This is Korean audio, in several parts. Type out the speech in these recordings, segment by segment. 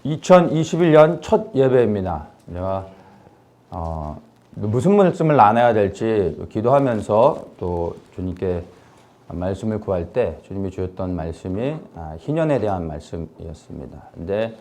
2021년 첫 예배입니다. 제가 무슨 말씀을 나눠야 될지 기도하면서 또 주님께 말씀을 구할 때 주님이 주셨던 말씀이 희년에 대한 말씀이었습니다. 근데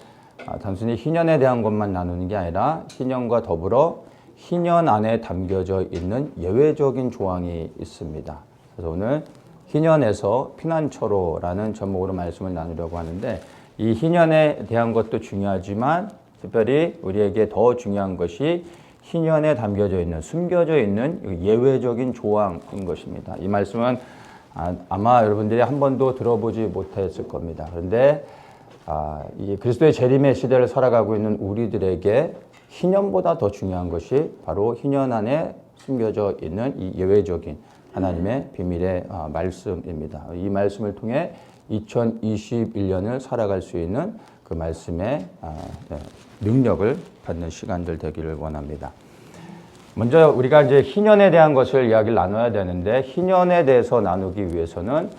단순히 희년에 대한 것만 나누는 게 아니라 희년과 더불어 희년 안에 담겨져 있는 예외적인 조항이 있습니다. 그래서 오늘 희년에서 피난처로라는 제목으로 말씀을 나누려고 하는데, 이 희년에 대한 것도 중요하지만 특별히 우리에게 더 중요한 것이 희년에 담겨져 있는, 숨겨져 있는 예외적인 조항인 것입니다. 이 말씀은 아마 여러분들이 한 번도 들어보지 못했을 겁니다. 그런데 이 그리스도의 재림의 시대를 살아가고 있는 우리들에게 희년보다 더 중요한 것이 바로 희년 안에 숨겨져 있는 이 예외적인 하나님의 비밀의 말씀입니다. 이 말씀을 통해 2021년을 살아갈 수 있는 그 말씀의 능력을 받는 시간들 되기를 원합니다. 먼저 우리가 이제 희년에 대한 것을 이야기를 나눠야 되는데, 희년에 대해서 나누기 위해서는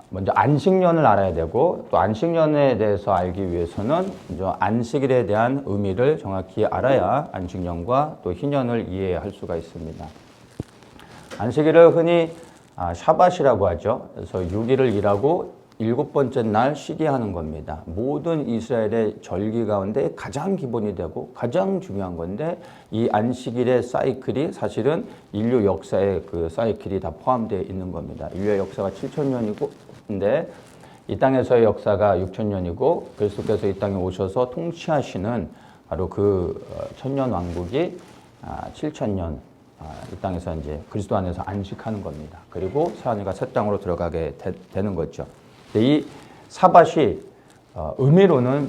먼저 안식년을 알아야 되고, 또 안식년에 대해서 알기 위해서는 먼저 안식일에 대한 의미를 정확히 알아야 안식년과 또 희년을 이해할 수가 있습니다. 안식일을 흔히 샤밧이라고 하죠. 그래서 6일을 일하고 7번째 날 쉬게 하는 겁니다. 모든 이스라엘의 절기 가운데 가장 기본이 되고 가장 중요한 건데, 이 안식일의 사이클이 사실은 인류 역사의 그 사이클이 다 포함되어 있는 겁니다. 인류의 역사가 7,000년이고, 근데 이 땅에서의 역사가 6,000년이고, 그리스도께서 이 땅에 오셔서 통치하시는 바로 그 천년 왕국이 7,000년 이 땅에서 이제 그리스도 안에서 안식하는 겁니다. 그리고 새하늘과 새 땅으로 들어가게 되는 거죠. 이 사밧이 의미로는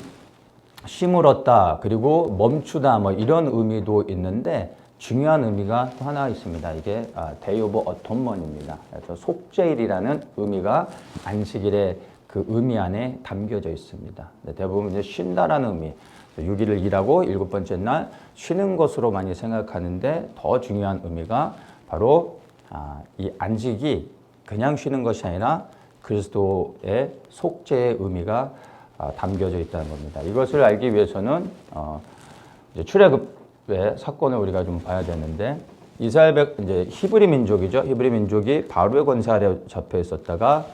쉼을 얻다, 그리고 멈추다, 뭐 이런 의미도 있는데, 중요한 의미가 또 하나 있습니다. 이게 Day of Atonement입니다. 그래서 속죄일이라는 의미가 안식일의 그 의미 안에 담겨져 있습니다. 대부분 이제 쉰다라는 의미, 6일을 일하고 7번째 날 쉬는 것으로 많이 생각하는데, 더 중요한 의미가 바로 이 안식이 그냥 쉬는 것이 아니라 그리스도의 속죄의 의미가 담겨져 있다는 겁니다. 이것을 알기 위해서는 이제 출애굽의 사건을 우리가 좀 봐야 되는데, 이스라엘 이제 히브리 민족이죠. 히브리 민족이 바로의 권세 아래 잡혀 있었다가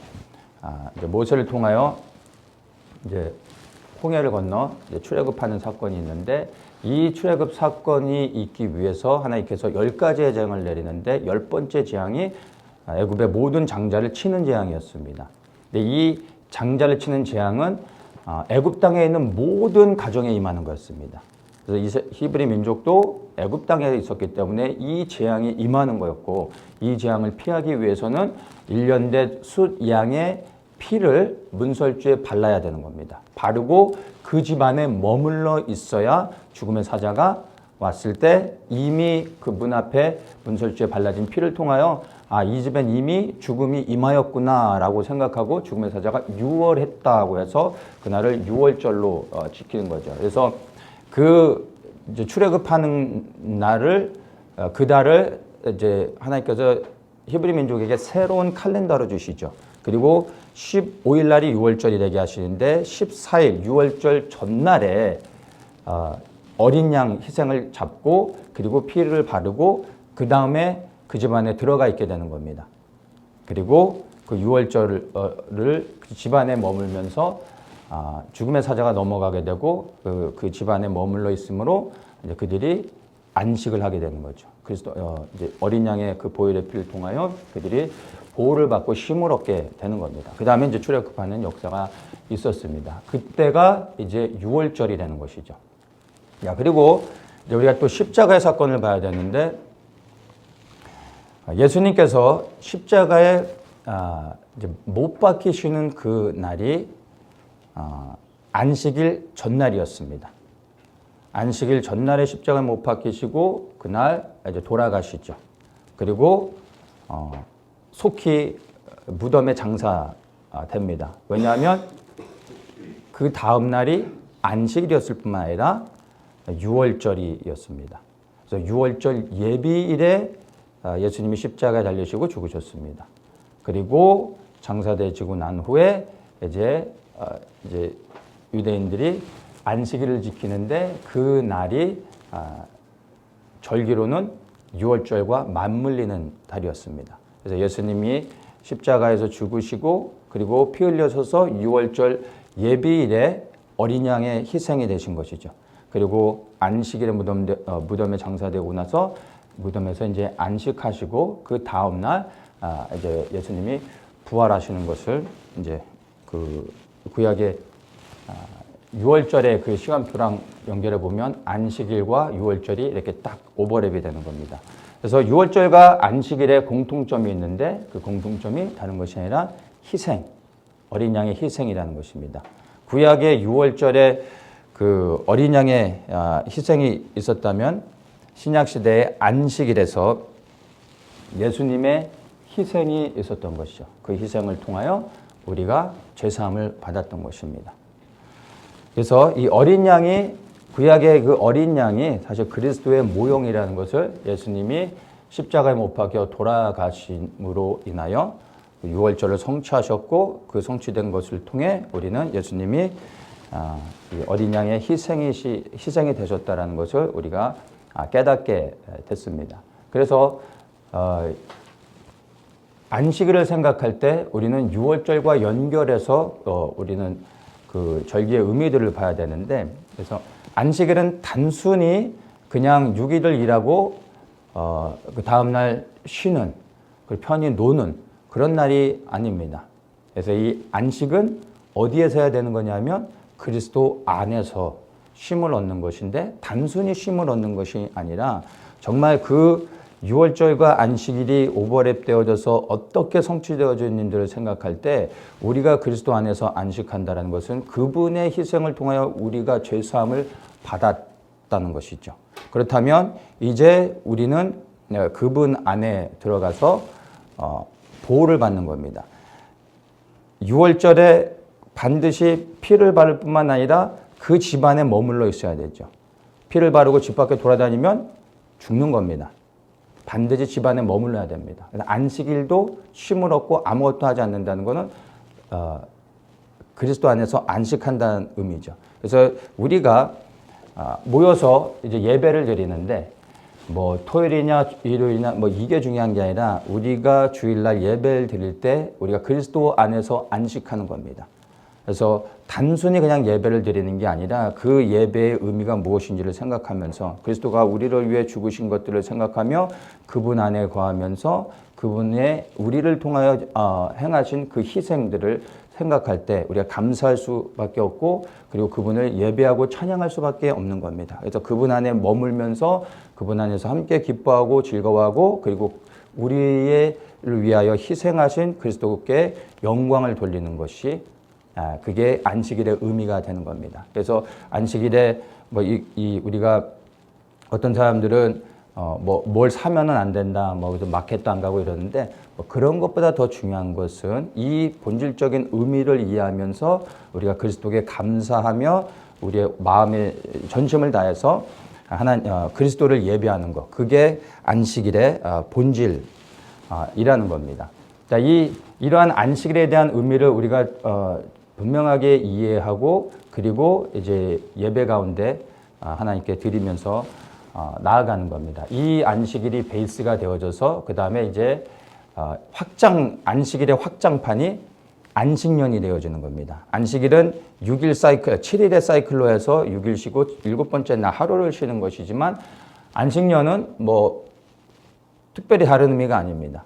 이제 모세를 통하여 이제 홍해를 건너 이제 출애굽하는 사건이 있는데, 이 출애굽 사건이 있기 위해서 하나님께서 10가지의 재앙을 내리는데, 10번째 재앙이 애굽의 모든 장자를 치는 재앙이었습니다. 근데 이 장자를 치는 재앙은 애굽 땅에 있는 모든 가정에 임하는 거였습니다. 그래서 히브리 민족도 애굽 땅에 있었기 때문에 이 재앙이 임하는 거였고, 이 재앙을 피하기 위해서는 1년된 숫 양의 피를 문설주에 발라야 되는 겁니다. 바르고 그 집안에 머물러 있어야 죽음의 사자가 왔을 때 이미 그 문 앞에 문설주에 발라진 피를 통하여 이 집엔 이미 죽음이 임하였구나 라고 생각하고 죽음의 사자가 유월했다고 해서 그날을 유월절로 지키는 거죠. 그래서 그 이제 출애굽하는 날을 그 달을 이제 하나님께서 히브리 민족에게 새로운 칼렌더로 주시죠. 그리고 15일 날이 유월절이 되게 하시는데, 14일 유월절 전날에 어린 양 희생을 잡고, 그리고 피를 바르고 그 다음에 그 집안에 들어가 있게 되는 겁니다. 그리고 그 유월절을 그 집안에 머물면서 죽음의 사자가 넘어가게 되고, 그 집안에 머물러 있으므로 이제 그들이 안식을 하게 되는 거죠. 그래서 이제 어린 양의 그 보혈의 피를 통하여 그들이 보호를 받고 쉼을 얻게 되는 겁니다. 그 다음에 이제 출애굽하는 역사가 있었습니다. 그때가 이제 유월절이 되는 것이죠. 그리고 이제 우리가 또 십자가의 사건을 봐야 되는데, 예수님께서 십자가에 이제 못 박히시는 그 날이 안식일 전날이었습니다. 안식일 전날에 십자가에 못 박히시고 그날 이제 돌아가시죠. 그리고 속히 무덤에 장사됩니다. 왜냐하면 그 다음 날이 안식일이었을 뿐만 아니라 유월절이었습니다. 그래서 유월절 예비일에 예수님이 십자가에 달리시고 죽으셨습니다. 그리고 장사되시고 난 후에 이제 유대인들이 안식일을 지키는데 그 날이 절기로는 유월절과 맞물리는 달이었습니다. 그래서 예수님이 십자가에서 죽으시고 그리고 피 흘려서서 유월절 예비일에 어린 양의 희생이 되신 것이죠. 그리고 안식일에 무덤에 장사되고 나서 무덤에서 이제 안식하시고 그 다음 날 이제 예수님이 부활하시는 것을 이제 그 구약의 유월절의 그 시간표랑 연결해 보면 안식일과 유월절이 이렇게 딱 오버랩이 되는 겁니다. 그래서 유월절과 안식일에 공통점이 있는데 그 공통점이 다른 것이 아니라 희생, 어린 양의 희생이라는 것입니다. 구약의 유월절에 그 어린 양의 희생이 있었다면 신약 시대의 안식일에서 예수님의 희생이 있었던 것이죠. 그 희생을 통하여 우리가 죄사함을 받았던 것입니다. 그래서 이 어린 양이 구약의 그 어린 양이 사실 그리스도의 모형이라는 것을 예수님이 십자가에 못 박혀 돌아가심으로 인하여 유월절을 성취하셨고 그 성취된 것을 통해 우리는 예수님이 어린 양의 희생이 되셨다는 것을 우리가 깨닫게 됐습니다. 그래서 안식일을 생각할 때 우리는 유월절과 연결해서 우리는 그 절기의 의미들을 봐야 되는데, 그래서 안식일은 단순히 그냥 6일을 일하고 그 다음 날 쉬는, 그리고 편히 노는 그런 날이 아닙니다. 그래서 이 안식은 어디에서 해야 되는 거냐면 그리스도 안에서 쉼을 얻는 것인데, 단순히 쉼을 얻는 것이 아니라 정말 그 유월절과 안식일이 오버랩되어져서 어떻게 성취되어져 있는지를 생각할 때 우리가 그리스도 안에서 안식한다는 것은 그분의 희생을 통하여 우리가 죄사함을 받았다는 것이죠. 그렇다면 이제 우리는 그분 안에 들어가서 보호를 받는 겁니다. 유월절에 반드시 피를 바를 뿐만 아니라 그 집안에 머물러 있어야 되죠. 피를 바르고 집 밖에 돌아다니면 죽는 겁니다. 반드시 집안에 머물러야 됩니다. 안식일도 쉼을 얻고 아무것도 하지 않는다는 것은 그리스도 안에서 안식한다는 의미죠. 그래서 우리가 모여서 이제 예배를 드리는데 뭐 토요일이냐 일요일이냐 뭐 이게 중요한 게 아니라 우리가 주일날 예배를 드릴 때 우리가 그리스도 안에서 안식하는 겁니다. 그래서 단순히 그냥 예배를 드리는 게 아니라 그 예배의 의미가 무엇인지를 생각하면서 그리스도가 우리를 위해 죽으신 것들을 생각하며 그분 안에 거하면서 그분의 우리를 통하여 행하신 그 희생들을 생각할 때 우리가 감사할 수밖에 없고, 그리고 그분을 예배하고 찬양할 수밖에 없는 겁니다. 그래서 그분 안에 머물면서 그분 안에서 함께 기뻐하고 즐거워하고, 그리고 우리를 위하여 희생하신 그리스도께 영광을 돌리는 것이 그게 안식일의 의미가 되는 겁니다. 그래서 안식일에 우리가 어떤 사람들은 뭘 사면은 안 된다, 마켓도 안 가고 이러는데 그런 것보다 더 중요한 것은 이 본질적인 의미를 이해하면서 우리가 그리스도께 감사하며 우리의 마음의 전심을 다해서 그리스도를 예배하는 것, 그게 안식일의 본질이라는 겁니다. 자, 이러한 안식일에 대한 의미를 우리가 분명하게 이해하고, 그리고 이제 예배 가운데 하나님께 드리면서 나아가는 겁니다. 이 안식일이 베이스가 되어져서 그 다음에 이제 안식일의 확장판이 안식년이 되어지는 겁니다. 안식일은 6일 사이클, 7일의 사이클로 해서 6일 쉬고 7번째 날 하루를 쉬는 것이지만, 안식년은 특별히 다른 의미가 아닙니다.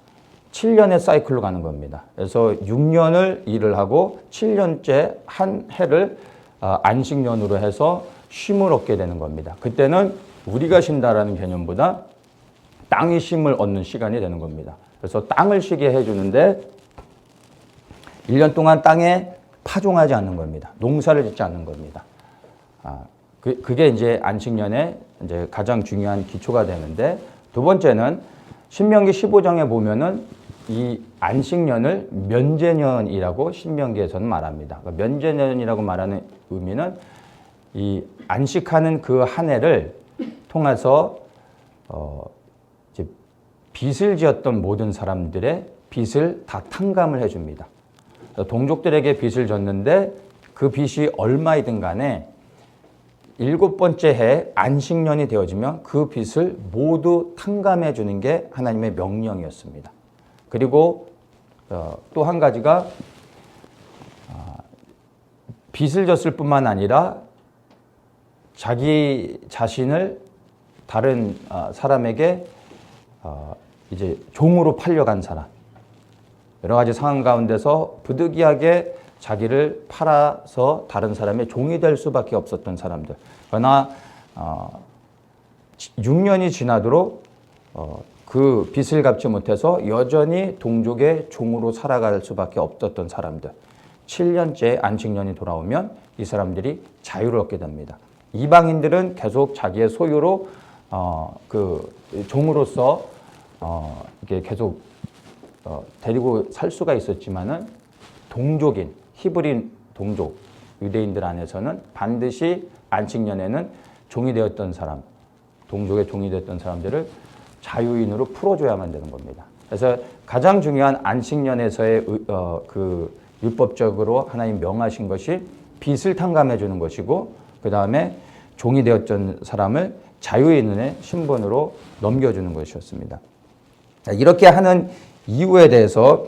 7년의 사이클로 가는 겁니다. 그래서 6년을 일을 하고 7년째 한 해를 안식년으로 해서 쉼을 얻게 되는 겁니다. 그때는 우리가 쉰다라는 개념보다 땅이 쉼을 얻는 시간이 되는 겁니다. 그래서 땅을 쉬게 해주는데 1년 동안 땅에 파종하지 않는 겁니다. 농사를 짓지 않는 겁니다. 그게 이제 안식년의 이제 가장 중요한 기초가 되는데, 두 번째는 신명기 15장에 보면은 이 안식년을 면제년이라고 신명기에서는 말합니다. 그러니까 면제년이라고 말하는 의미는 이 안식하는 그 한 해를 통해서 이제 빚을 지었던 모든 사람들의 빚을 다 탕감을 해줍니다. 동족들에게 빚을 졌는데 그 빚이 얼마이든 간에 7번째 해 안식년이 되어지면 그 빚을 모두 탕감해 주는 게 하나님의 명령이었습니다. 그리고 또 한 가지가 빚을 졌을 뿐만 아니라 자기 자신을 다른 사람에게 이제 종으로 팔려간 사람, 여러 가지 상황 가운데서 부득이하게 자기를 팔아서 다른 사람의 종이 될 수밖에 없었던 사람들. 그러나 6년이 지나도록 그 빚을 갚지 못해서 여전히 동족의 종으로 살아갈 수밖에 없었던 사람들. 7년째 안식년이 돌아오면 이 사람들이 자유를 얻게 됩니다. 이방인들은 계속 자기의 소유로 그 종으로서 이게 계속 데리고 살 수가 있었지만은 동족인 히브리 동족 유대인들 안에서는 반드시 안식년에는 종이 되었던 사람, 동족의 종이 되었던 사람들을 자유인으로 풀어줘야만 되는 겁니다. 그래서 가장 중요한 안식년에서의 그 율법적으로 하나님 명하신 것이 빚을 탕감해 주는 것이고, 그 다음에 종이 되었던 사람을 자유인의 신분으로 넘겨주는 것이었습니다. 이렇게 하는 이유에 대해서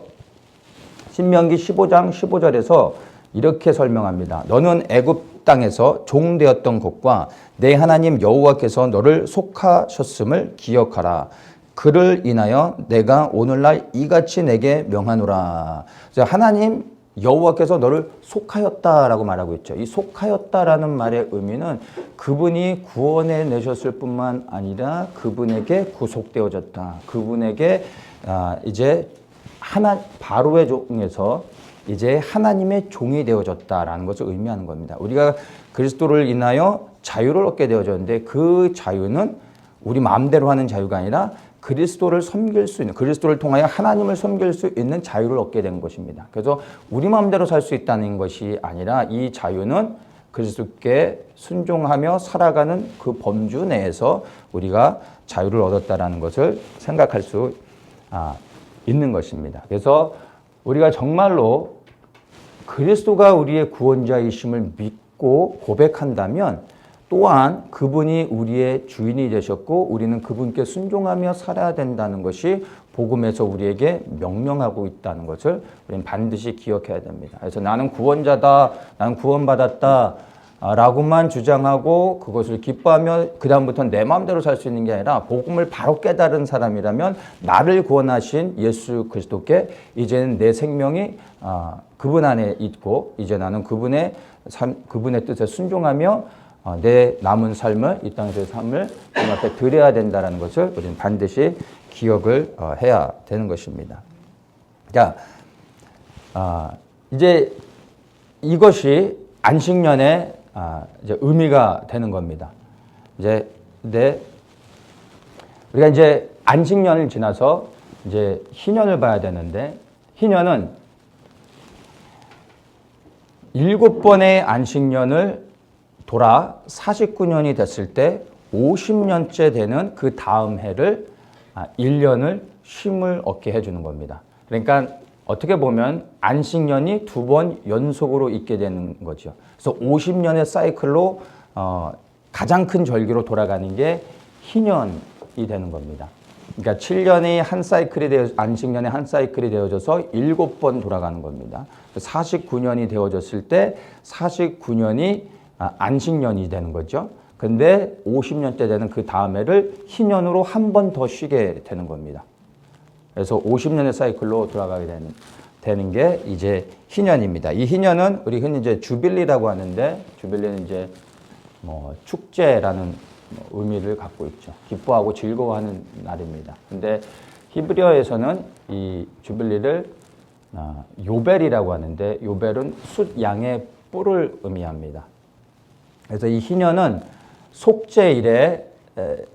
신명기 15장 15절에서 이렇게 설명합니다. 너는 애굽 땅에서 종 되었던 것과 내 하나님 여호와께서 너를 속하셨음을 기억하라. 그를 인하여 내가 오늘날 이같이 내게 명하노라. 하나님 여호와께서 너를 속하였다라고 말하고 있죠. 이 속하였다라는 말의 의미는 그분이 구원해 내셨을 뿐만 아니라 그분에게 구속되어졌다. 그분에게 이제 바로의 종에서 이제 하나님의 종이 되어졌다라는 것을 의미하는 겁니다. 우리가 그리스도를 인하여 자유를 얻게 되어졌는데 그 자유는 우리 마음대로 하는 자유가 아니라 그리스도를 섬길 수 있는, 그리스도를 통하여 하나님을 섬길 수 있는 자유를 얻게 된 것입니다. 그래서 우리 마음대로 살 수 있다는 것이 아니라 이 자유는 그리스도께 순종하며 살아가는 그 범주 내에서 우리가 자유를 얻었다라는 것을 생각할 수 있는 것입니다. 그래서 우리가 정말로 그리스도가 우리의 구원자이심을 믿고 고백한다면 또한 그분이 우리의 주인이 되셨고 우리는 그분께 순종하며 살아야 된다는 것이 복음에서 우리에게 명령하고 있다는 것을 우리는 반드시 기억해야 됩니다. 그래서 나는 구원자다, 나는 구원받았다 라고만 주장하고 그것을 기뻐하며 그 다음부터는 내 마음대로 살 수 있는 게 아니라 복음을 바로 깨달은 사람이라면 나를 구원하신 예수 그리스도께 이제는 내 생명이 그분 안에 있고 이제 나는 그분의 뜻에 순종하며 내 남은 삶을, 이 땅에서의 삶을 주님 앞에 드려야 된다는 것을 우리는 반드시 기억을 해야 되는 것입니다. 자, 이제 이것이 안식년의 이제 의미가 되는 겁니다. 이제 우리가 이제 안식년을 지나서 이제 희년을 봐야 되는데, 희년은 7번의 안식년을 돌아 49년이 됐을 때 50년째 되는 그 다음 해를 1년을 쉼을 얻게 해주는 겁니다. 그러니까 어떻게 보면 안식년이 2번 연속으로 있게 되는 거죠. 그래서 50년의 사이클로 가장 큰 절기로 돌아가는 게 희년이 되는 겁니다. 그러니까 7년이 한 사이클이 안식년의 한 사이클이 되어져서 7번 돌아가는 겁니다. 49년이 되어졌을 때 49년이 안식년이 되는 거죠. 근데 50년째 되는 그 다음 해를 희년으로 한 번 더 쉬게 되는 겁니다. 그래서 50년의 사이클로 돌아가게 되는 게 이제 희년입니다. 이 희년은 우리 흔히 이제 주빌리라고 하는데, 주빌리는 이제 뭐 축제라는 의미를 갖고 있죠. 기뻐하고 즐거워하는 날입니다. 근데 히브리어에서는 이 주빌리를 요벨이라고 하는데, 요벨은 숫 양의 뿔을 의미합니다. 그래서 이 희년은 속죄일에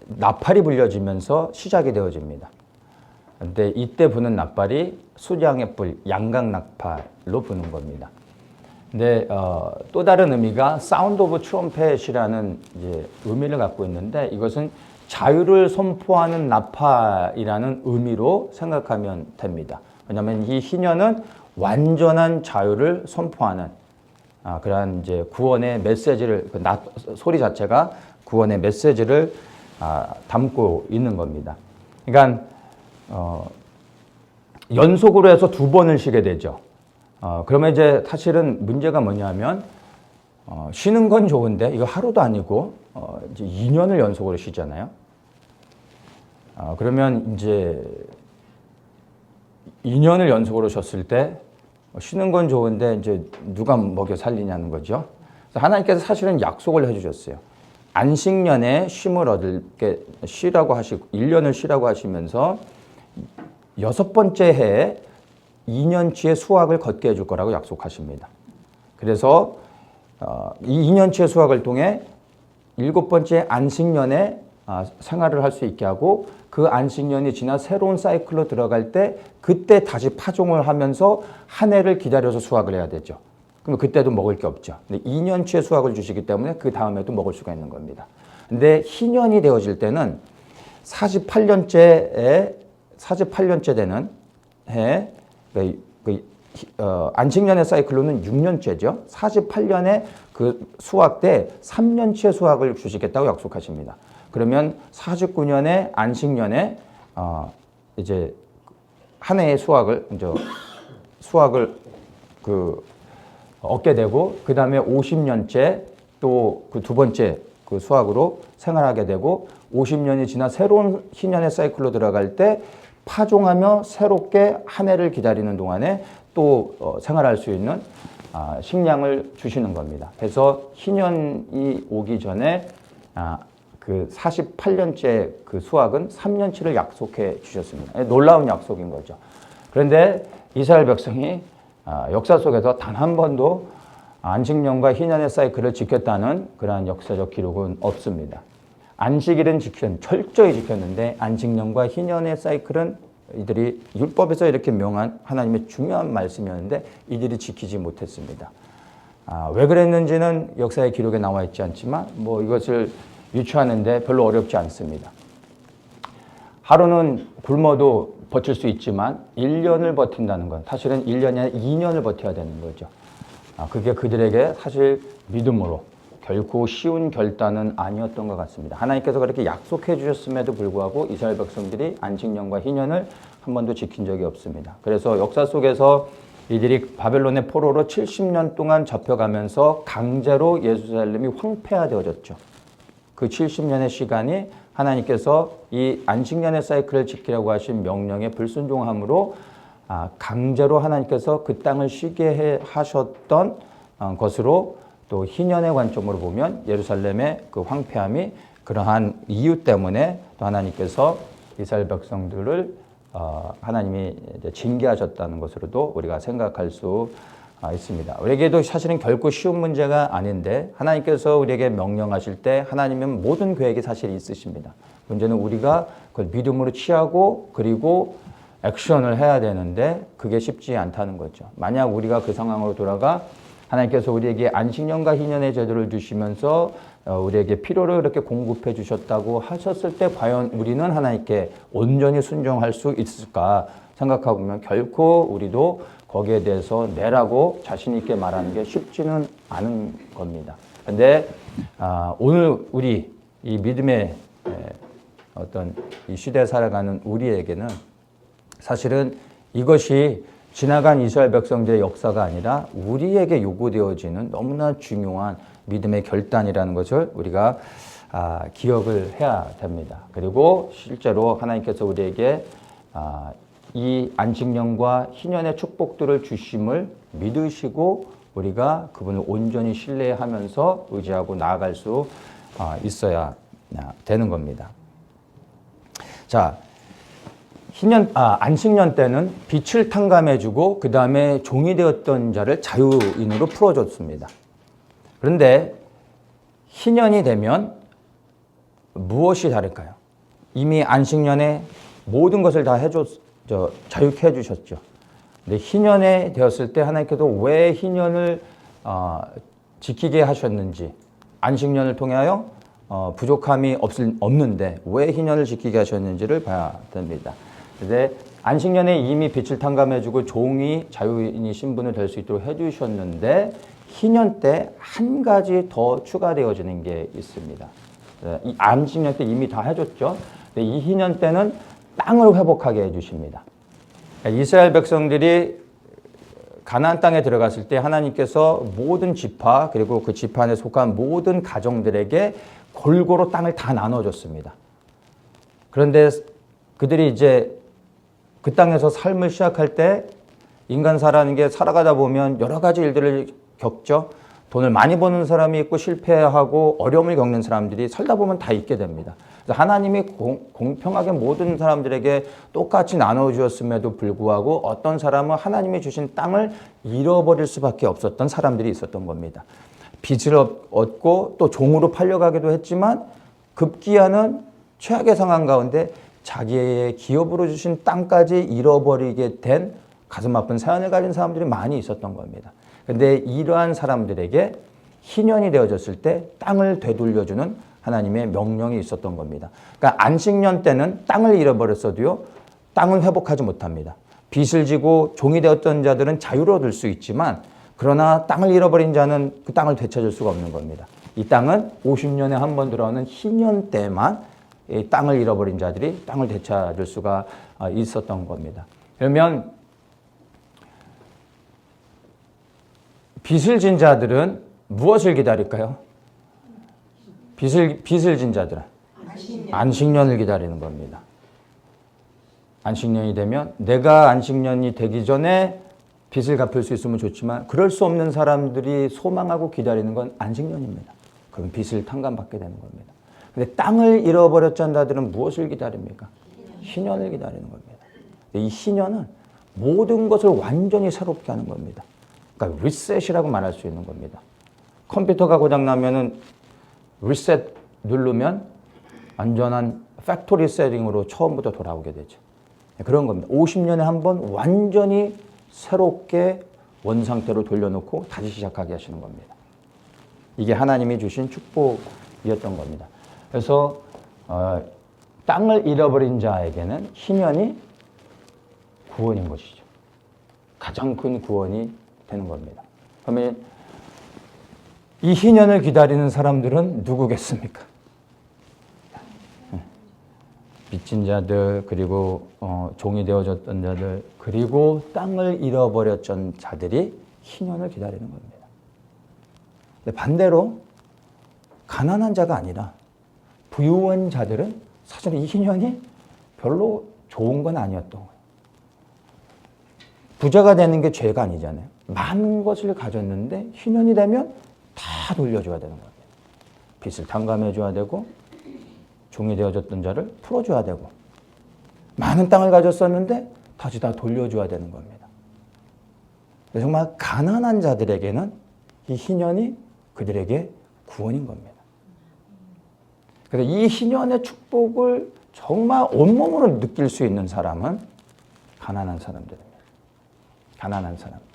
나팔이 불려지면서 시작이 되어집니다. 그런데 이때 부는 나팔이 숫양의 뿔, 양각 나팔로 부는 겁니다. 근데 또 다른 의미가 사운드 오브 트럼펫이라는 이제 의미를 갖고 있는데, 이것은 자유를 선포하는 나팔이라는 의미로 생각하면 됩니다. 왜냐하면 이 희년은 완전한 자유를 선포하는 그러한 이제 구원의 메시지를 소리 자체가 구원의 메시지를 담고 있는 겁니다. 그러니까 연속으로 해서 2번을 쉬게 되죠. 그러면 이제 사실은 문제가 뭐냐면 쉬는 건 좋은데 이거 하루도 아니고 이제 2년을 연속으로 쉬잖아요. 그러면 이제 2년을 연속으로 쉬었을 때 쉬는 건 좋은데 이제 누가 먹여 살리냐는 거죠. 그래서 하나님께서 사실은 약속을 해주셨어요. 안식년에 쉼을 얻을게 쉬라고 하시고 1년을 쉬라고 하시면서 6번째 해에 2년치의 수확을 걷게 해줄 거라고 약속하십니다. 그래서 이 2년치의 수확을 통해 7번째 안식년에 생활을 할 수 있게 하고 그 안식년이 지나 새로운 사이클로 들어갈 때 그때 다시 파종을 하면서 한 해를 기다려서 수확을 해야 되죠. 그럼 그때도 먹을 게 없죠. 근데 2년치의 수확을 주시기 때문에 그 다음에도 먹을 수가 있는 겁니다. 근데 희년이 되어질 때는 48년째 되는 해, 안식년의 사이클로는 6년째죠. 48년에 그 수확 때 3년치의 수확을 주시겠다고 약속하십니다. 그러면 49년에 안식년에 이제 한 해의 수확을 얻게 되고 그 다음에 50년째 또 그 2번째 그 수확으로 생활하게 되고 50년이 지나 새로운 희년의 사이클로 들어갈 때 파종하며 새롭게 한 해를 기다리는 동안에 또 생활할 수 있는 식량을 주시는 겁니다. 그래서 희년이 오기 전에 그 48년째 그 수확은 3년치를 약속해 주셨습니다. 놀라운 약속인 거죠. 그런데 이스라엘 백성이 역사 속에서 단 한 번도 안식년과 희년의 사이클을 지켰다는 그러한 역사적 기록은 없습니다. 안식일은 철저히 지켰는데 안식년과 희년의 사이클은 이들이 율법에서 이렇게 명한 하나님의 중요한 말씀이었는데 이들이 지키지 못했습니다. 왜 그랬는지는 역사의 기록에 나와 있지 않지만 뭐 이것을 유추하는데 별로 어렵지 않습니다. 하루는 굶어도 버틸 수 있지만 1년을 버틴다는 건 사실은 1년이 아니라 2년을 버텨야 되는 거죠. 그게 그들에게 사실 믿음으로 결코 쉬운 결단은 아니었던 것 같습니다. 하나님께서 그렇게 약속해 주셨음에도 불구하고 이스라엘 백성들이 안식년과 희년을 한 번도 지킨 적이 없습니다. 그래서 역사 속에서 이들이 바벨론의 포로로 70년 동안 잡혀가면서 강제로 예루살렘이 황폐화되어졌죠. 그 70년의 시간이 하나님께서 이 안식년의 사이클을 지키라고 하신 명령에 불순종함으로 강제로 하나님께서 그 땅을 쉬게 하셨던 것으로 또 희년의 관점으로 보면 예루살렘의 그 황폐함이 그러한 이유 때문에 또 하나님께서 이스라엘 백성들을 하나님이 징계하셨다는 것으로도 우리가 생각할 수 있습니다. 우리에게도 사실은 결코 쉬운 문제가 아닌데 하나님께서 우리에게 명령하실 때 하나님은 모든 계획이 사실 있으십니다. 문제는 우리가 그걸 믿음으로 취하고 그리고 액션을 해야 되는데 그게 쉽지 않다는 거죠. 만약 우리가 그 상황으로 돌아가 하나님께서 우리에게 안식년과 희년의 제도를 주시면서 우리에게 필요를 이렇게 공급해 주셨다고 하셨을 때 과연 우리는 하나님께 온전히 순종할 수 있을까 생각하고 보면 결코 우리도 거기에 대해서 내라고 자신 있게 말하는 게 쉽지는 않은 겁니다. 근데 오늘 우리 이 믿음의 어떤 이 시대에 살아가는 우리에게는 사실은 이것이 지나간 이스라엘 백성들의 역사가 아니라 우리에게 요구되어지는 너무나 중요한 믿음의 결단이라는 것을 우리가 기억을 해야 됩니다. 그리고 실제로 하나님께서 우리에게 이 안식년과 희년의 축복들을 주심을 믿으시고 우리가 그분을 온전히 신뢰하면서 의지하고 나아갈 수 있어야 되는 겁니다. 자, 안식년 때는 빛을 탕감해주고 그 다음에 종이 되었던 자를 자유인으로 풀어줬습니다. 그런데 희년이 되면 무엇이 다를까요? 이미 안식년에 모든 것을 다 자유케 해주셨죠. 근데 희년에 되었을 때 하나님께서 왜 희년을 지키게 하셨는지 안식년을 통하여 부족함이 없는데 왜 희년을 지키게 하셨는지를 봐야 됩니다. 근데 안식년에 이미 빛을 탕감해주고 종이 자유인이 신분을 될 수 있도록 해주셨는데 희년 때 한 가지 더 추가되어지는 게 있습니다. 이 안식년 때 이미 다 해줬죠. 근데 이 희년 때는 땅을 회복하게 해주십니다. 이스라엘 백성들이 가나안 땅에 들어갔을 때 하나님께서 모든 지파 그리고 그 지파 안에 속한 모든 가정들에게 골고루 땅을 다 나눠줬습니다. 그런데 그들이 이제 그 땅에서 삶을 시작할 때 인간사라는 게 살아가다 보면 여러 가지 일들을 겪죠. 돈을 많이 버는 사람이 있고 실패하고 어려움을 겪는 사람들이 살다 보면 다 있게 됩니다. 그래서 하나님이 공평하게 모든 사람들에게 똑같이 나눠주었음에도 불구하고 어떤 사람은 하나님이 주신 땅을 잃어버릴 수밖에 없었던 사람들이 있었던 겁니다. 빚을 얻고 또 종으로 팔려가기도 했지만 급기야는 최악의 상황 가운데 자기의 기업으로 주신 땅까지 잃어버리게 된 가슴 아픈 사연을 가진 사람들이 많이 있었던 겁니다. 그런데 이러한 사람들에게 희년이 되어졌을 때 땅을 되돌려주는 하나님의 명령이 있었던 겁니다. 그러니까 안식년 때는 땅을 잃어버렸어도요, 땅은 회복하지 못합니다. 빚을 지고 종이 되었던 자들은 자유를 얻을 수 있지만 그러나 땅을 잃어버린 자는 그 땅을 되찾을 수가 없는 겁니다. 이 땅은 50년에 한 번 들어오는 희년 때만 이 땅을 잃어버린 자들이 땅을 되찾을 수가 있었던 겁니다. 그러면 빚을 진 자들은 무엇을 기다릴까요? 빚을 진 자들은 안식년을 기다리는 겁니다. 안식년이 되면 내가 안식년이 되기 전에 빚을 갚을 수 있으면 좋지만 그럴 수 없는 사람들이 소망하고 기다리는 건 안식년입니다. 그럼 빚을 탕감받게 되는 겁니다. 근데 땅을 잃어버렸던 자들은 무엇을 기다립니까? 희년을 기다리는 겁니다. 이 희년은 모든 것을 완전히 새롭게 하는 겁니다. 그러니까 리셋이라고 말할 수 있는 겁니다. 컴퓨터가 고장나면은 리셋 누르면 완전한 팩토리 세팅으로 처음부터 돌아오게 되죠. 그런 겁니다. 50년에 한 번 완전히 새롭게 원상태로 돌려놓고 다시 시작하게 하시는 겁니다. 이게 하나님이 주신 축복이었던 겁니다. 그래서 땅을 잃어버린 자에게는 희년이 구원인 것이죠. 가장 큰 구원이 되는 겁니다. 그러면 이 희년을 기다리는 사람들은 누구겠습니까? 빚진 자들, 그리고 종이 되어졌던 자들, 그리고 땅을 잃어버렸던 자들이 희년을 기다리는 겁니다. 근데 반대로 가난한 자가 아니라 부유한 자들은 사실 이 희년이 별로 좋은 건 아니었던 거예요. 부자가 되는 게 죄가 아니잖아요. 많은 것을 가졌는데 희년이 되면 다 돌려줘야 되는 겁니다. 빚을 탕감해줘야 되고 종이 되어졌던 자를 풀어줘야 되고 많은 땅을 가졌었는데 다시 다 돌려줘야 되는 겁니다. 정말 가난한 자들에게는 이 희년이 그들에게 구원인 겁니다. 그래서 이 희년의 축복을 정말 온몸으로 느낄 수 있는 사람은 가난한 사람들입니다. 가난한 사람들.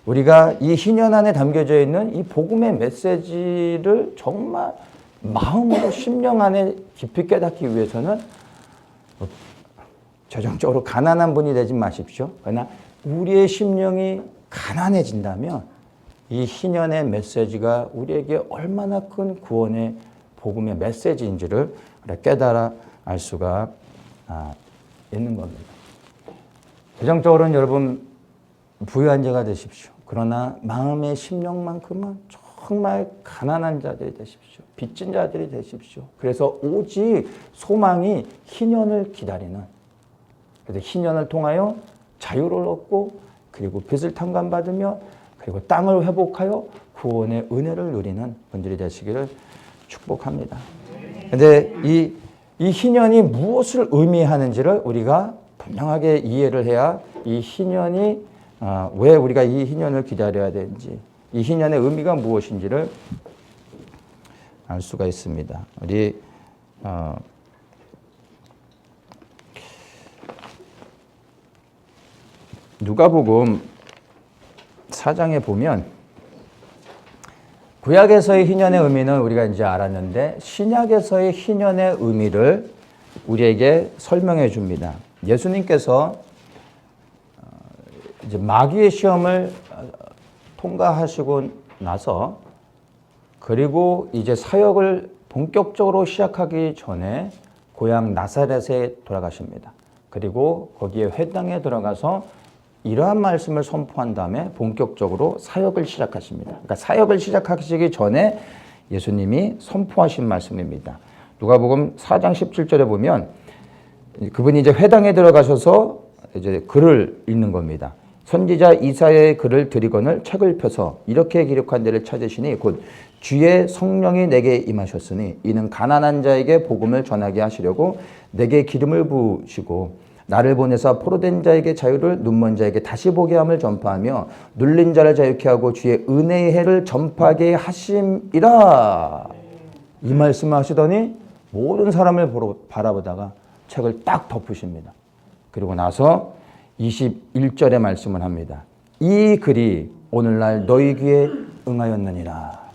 우리가 이 희년 안에 담겨져 있는 이 복음의 메시지를 정말 마음으로 심령 안에 깊이 깨닫기 위해서는 최종적으로 가난한 분이 되지 마십시오. 그러나 우리의 심령이 가난해진다면 이 희년의 메시지가 우리에게 얼마나 큰 구원의 복음의 메시지인지를 깨달아 알 수가 있는 겁니다. 최종적으로는 여러분 부유한 자가 되십시오. 그러나 마음의 심령만큼은 정말 가난한 자들이 되십시오. 빚진 자들이 되십시오. 그래서 오직 소망이 희년을 기다리는, 그래서 희년을 통하여 자유를 얻고 그리고 빚을 탕감받으며 그리고 땅을 회복하여 구원의 은혜를 누리는 분들이 되시기를 축복합니다. 그런데 이 희년이 무엇을 의미하는지를 우리가 분명하게 이해를 해야 이 희년이 왜 우리가 이 희년을 기다려야 되는지, 이 희년의 의미가 무엇인지를 알 수가 있습니다. 우리 누가복음 4장에 보면 구약에서의 희년의 의미는 우리가 이제 알았는데 신약에서의 희년의 의미를 우리에게 설명해 줍니다. 예수님께서 이제 마귀의 시험을 통과하시고 나서 그리고 이제 사역을 본격적으로 시작하기 전에 고향 나사렛에 돌아가십니다. 그리고 거기에 회당에 들어가서 이러한 말씀을 선포한 다음에 본격적으로 사역을 시작하십니다. 그러니까 사역을 시작하시기 전에 예수님이 선포하신 말씀입니다. 누가복음 4장 17절에 보면 그분이 이제 회당에 들어가셔서 이제 글을 읽는 겁니다. 선지자 이사야의 글을 드리거늘 책을 펴서 이렇게 기록한 데를 찾으시니 곧 주의 성령이 내게 임하셨으니 이는 가난한 자에게 복음을 전하게 하시려고 내게 기름을 부으시고 나를 보내사 포로된 자에게 자유를 눈먼 자에게 다시 보게 함을 전파하며 눌린 자를 자유케 하고 주의 은혜의 해를 전파하게 하심이라. 이 말씀을 하시더니 모든 사람을 바라보다가 책을 딱 덮으십니다. 그리고 나서 21절의 말씀을 합니다. 이 글이 오늘날 너희 귀에 응하였느니라.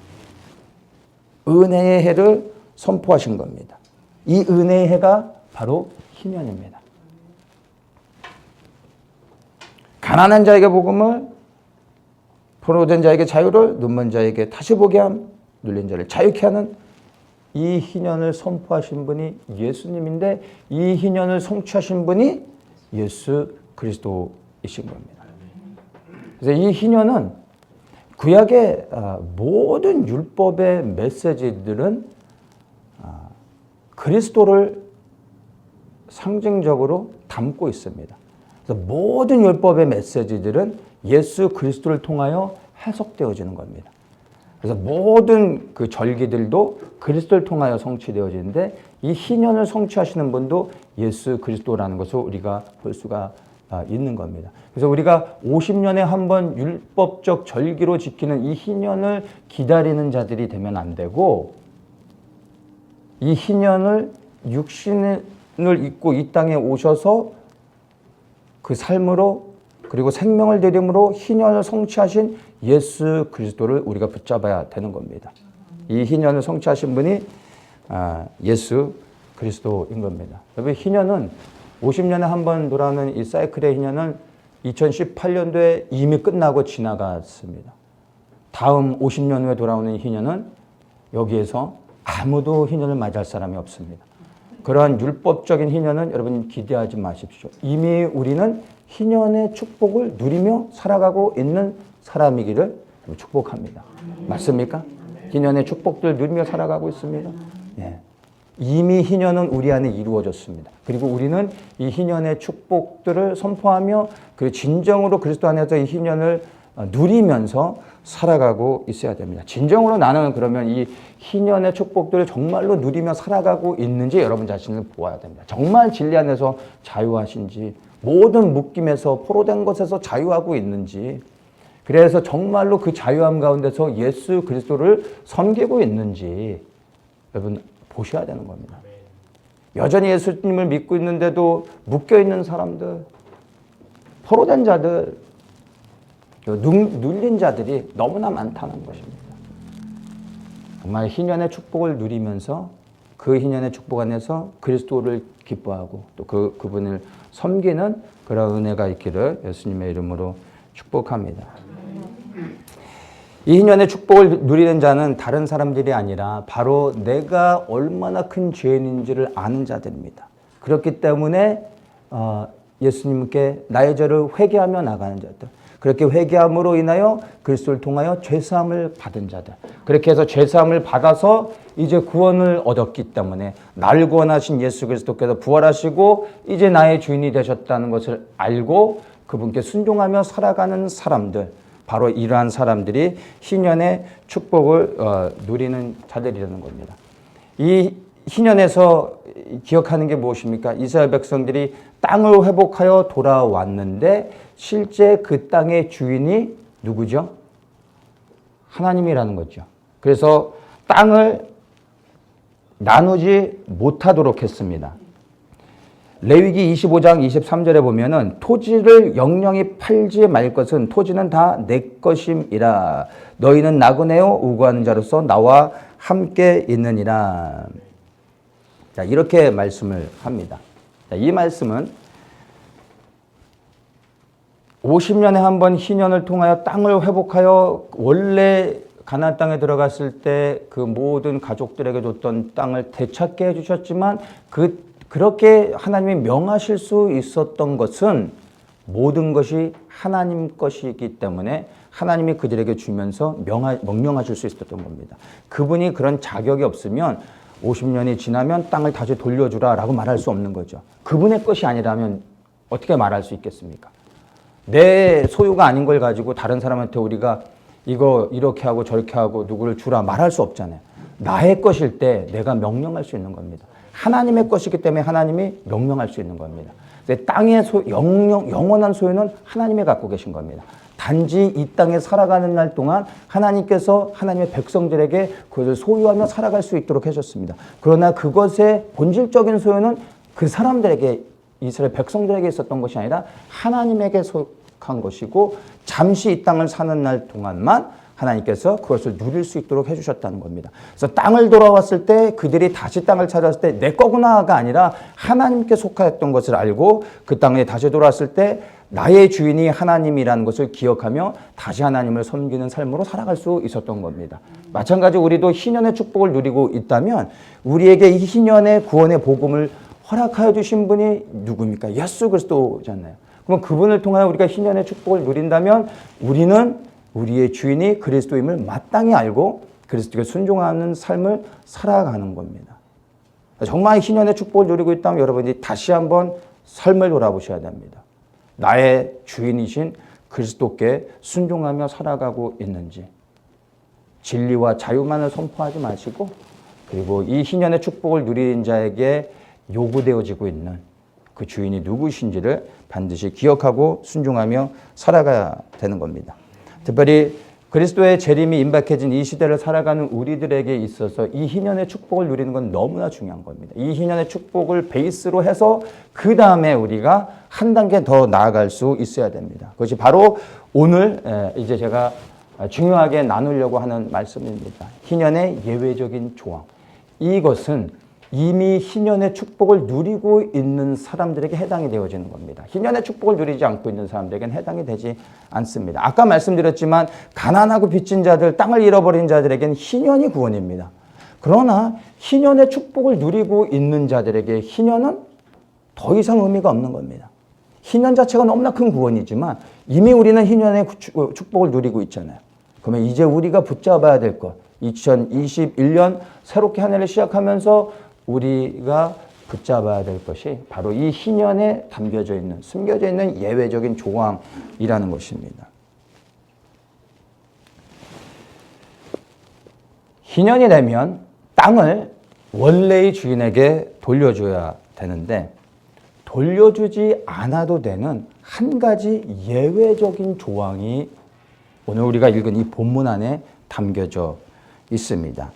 은혜의 해를 선포하신 겁니다. 이 은혜의 해가 바로 희년입니다. 가난한 자에게 복음을, 포로된 자에게 자유를, 눈먼 자에게 다시 보게 함, 눌린 자를 자유케 하는 이 희년을 선포하신 분이 예수님인데 이 희년을 성취하신 분이 예수 그리스도이신 겁니다. 그래서 이 희년은 구약의 모든 율법의 메시지들은 그리스도를 상징적으로 담고 있습니다. 그래서 모든 율법의 메시지들은 예수 그리스도를 통하여 해석되어지는 겁니다. 그래서 모든 그 절기들도 그리스도를 통하여 성취되어지는데 이 희년을 성취하시는 분도 예수 그리스도라는 것을 우리가 볼 수가 있는 겁니다. 그래서 우리가 50년에 한 번 율법적 절기로 지키는 이 희년을 기다리는 자들이 되면 안 되고 이 희년을 육신을 입고 이 땅에 오셔서 그 삶으로 그리고 생명을 드림으로 희년을 성취하신 예수 그리스도를 우리가 붙잡아야 되는 겁니다. 이 희년을 성취하신 분이 예수 그리스도인 겁니다. 여러분 희년은 50년에 한 번 돌아오는 이 사이클의 희년은 2018년도에 이미 끝나고 지나갔습니다. 다음 50년 후에 돌아오는 희년은 여기에서 아무도 희년을 맞이할 사람이 없습니다. 그러한 율법적인 희년은 여러분 기대하지 마십시오. 이미 우리는 희년의 축복을 누리며 살아가고 있는 사람이기를 축복합니다. 맞습니까? 희년의 축복들을 누리며 살아가고 있습니다. 예. 이미 희년은 우리 안에 이루어졌습니다. 그리고 우리는 이 희년의 축복들을 선포하며 그 진정으로 그리스도 안에서 이 희년을 누리면서 살아가고 있어야 됩니다. 진정으로 나는 그러면 이 희년의 축복들을 정말로 누리며 살아가고 있는지 여러분 자신을 보아야 됩니다. 정말 진리 안에서 자유하신지, 모든 묶임에서 포로된 것에서 자유하고 있는지, 그래서 정말로 그 자유함 가운데서 예수 그리스도를 섬기고 있는지 여러분 보셔야 되는 겁니다. 여전히 예수님을 믿고 있는데도 묶여있는 사람들, 포로된 자들, 눌린 자들이 너무나 많다는 것입니다. 정말 희년의 축복을 누리면서 그 희년의 축복 안에서 그리스도를 기뻐하고 또 그분을 섬기는 그런 은혜가 있기를 예수님의 이름으로 축복합니다. 이 희년의 축복을 누리는 자는 다른 사람들이 아니라 바로 내가 얼마나 큰 죄인인지를 아는 자들입니다. 그렇기 때문에 예수님께 나의 죄를 회개하며 나가는 자들, 그렇게 회개함으로 인하여 그리스도를 통하여 죄사함을 받은 자들, 그렇게 해서 죄사함을 받아서 이제 구원을 얻었기 때문에 나를 구원하신 예수 그리스도께서 부활하시고 이제 나의 주인이 되셨다는 것을 알고 그분께 순종하며 살아가는 사람들, 바로 이러한 사람들이 희년의 축복을 누리는 자들이라는 겁니다. 이 희년에서 기억하는 게 무엇입니까? 이스라엘 백성들이 땅을 회복하여 돌아왔는데 실제 그 땅의 주인이 누구죠? 하나님이라는 거죠. 그래서 땅을 나누지 못하도록 했습니다. 레위기 25장 23절에 보면은 토지를 영영히 팔지 말 것은 토지는 다 내 것임이라. 너희는 나그네요 우고하는 자로서 나와 함께 있느니라. 자, 이렇게 말씀을 합니다. 자, 이 말씀은 50년에 한 번 희년을 통하여 땅을 회복하여 원래 가나안 땅에 들어갔을 때 그 모든 가족들에게 줬던 땅을 되찾게 해주셨지만 그렇게 하나님이 명하실 수 있었던 것은 모든 것이 하나님 것이기 때문에 하나님이 그들에게 주면서 명령하실 수 있었던 겁니다. 그분이 그런 자격이 없으면 50년이 지나면 땅을 다시 돌려주라 라고 말할 수 없는 거죠. 그분의 것이 아니라면 어떻게 말할 수 있겠습니까? 내 소유가 아닌 걸 가지고 다른 사람한테 우리가 이거 이렇게 하고 저렇게 하고 누구를 주라 말할 수 없잖아요. 나의 것일 때 내가 명령할 수 있는 겁니다. 하나님의 것이기 때문에 하나님이 명령할 수 있는 겁니다. 땅의 영원한 소유는 하나님이 갖고 계신 겁니다. 단지 이 땅에 살아가는 날 동안 하나님께서 하나님의 백성들에게 그것을 소유하며 살아갈 수 있도록 해줬습니다. 그러나 그것의 본질적인 소유는 그 사람들에게, 이스라엘 백성들에게 있었던 것이 아니라 하나님에게 속한 것이고, 잠시 이 땅을 사는 날 동안만 하나님께서 그것을 누릴 수 있도록 해주셨다는 겁니다. 그래서 땅을 돌아왔을 때 그들이 다시 땅을 찾았을 때 내 거구나가 아니라 하나님께 속하였던 것을 알고 그 땅에 다시 돌아왔을 때 나의 주인이 하나님이라는 것을 기억하며 다시 하나님을 섬기는 삶으로 살아갈 수 있었던 겁니다. 마찬가지로 우리도 희년의 축복을 누리고 있다면 우리에게 이 희년의 구원의 복음을 허락하여 주신 분이 누굽니까? 예수 그리스도잖아요. 그럼 그분을 통하여 우리가 희년의 축복을 누린다면 우리는 우리의 주인이 그리스도임을 마땅히 알고 그리스도께 순종하는 삶을 살아가는 겁니다. 정말 희년의 축복을 누리고 있다면 여러분이 다시 한번 삶을 돌아보셔야 됩니다. 나의 주인이신 그리스도께 순종하며 살아가고 있는지, 진리와 자유만을 선포하지 마시고, 그리고 이 희년의 축복을 누리는 자에게 요구되어지고 있는 그 주인이 누구신지를 반드시 기억하고 순종하며 살아가야 되는 겁니다. 특별히 그리스도의 재림이 임박해진 이 시대를 살아가는 우리들에게 있어서 이 희년의 축복을 누리는 건 너무나 중요한 겁니다. 이 희년의 축복을 베이스로 해서 그 다음에 우리가 한 단계 더 나아갈 수 있어야 됩니다. 그것이 바로 오늘 이제 제가 중요하게 나누려고 하는 말씀입니다. 희년의 예외적인 조항. 이것은 이미 희년의 축복을 누리고 있는 사람들에게 해당이 되어지는 겁니다. 희년의 축복을 누리지 않고 있는 사람들에게는 해당이 되지 않습니다. 아까 말씀드렸지만 가난하고 빚진 자들, 땅을 잃어버린 자들에게는 희년이 구원입니다. 그러나 희년의 축복을 누리고 있는 자들에게 희년은 더 이상 의미가 없는 겁니다. 희년 자체가 너무나 큰 구원이지만 이미 우리는 희년의 축복을 누리고 있잖아요. 그러면 이제 우리가 붙잡아야 될 것, 2021년 새롭게 한 해를 시작하면서 우리가 붙잡아야 될 것이 바로 이 희년에 담겨져 있는, 숨겨져 있는 예외적인 조항이라는 것입니다. 희년이 되면 땅을 원래의 주인에게 돌려줘야 되는데 돌려주지 않아도 되는 한 가지 예외적인 조항이 오늘 우리가 읽은 이 본문 안에 담겨져 있습니다.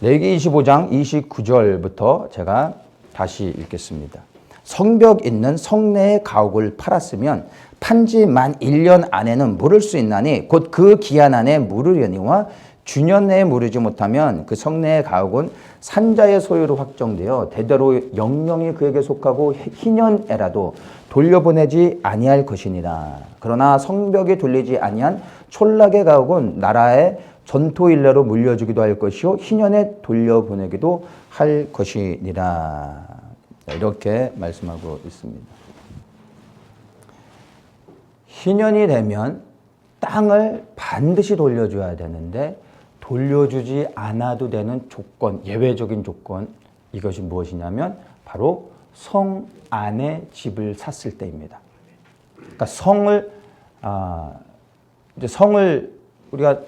레위기 25장 29절부터 제가 다시 읽겠습니다. 성벽 있는 성내의 가옥을 팔았으면 판지 만 1년 안에는 물을 수 있나니 곧 그 기한 안에 물으려니와 주년 내에 물으지 못하면 그 성내의 가옥은 산자의 소유로 확정되어 대대로 영영이 그에게 속하고 희년에라도 돌려보내지 아니할 것이니라. 그러나 성벽이 돌리지 아니한 촌락의 가옥은 나라의 전토 일례로 물려주기도 할 것이요 희년에 돌려보내기도 할 것이니라. 이렇게 말씀하고 있습니다. 희년이 되면 땅을 반드시 돌려줘야 되는데 돌려주지 않아도 되는 조건, 예외적인 조건, 이것이 무엇이냐면 바로 성 안에 집을 샀을 때입니다. 그러니까 이제 성을 우리가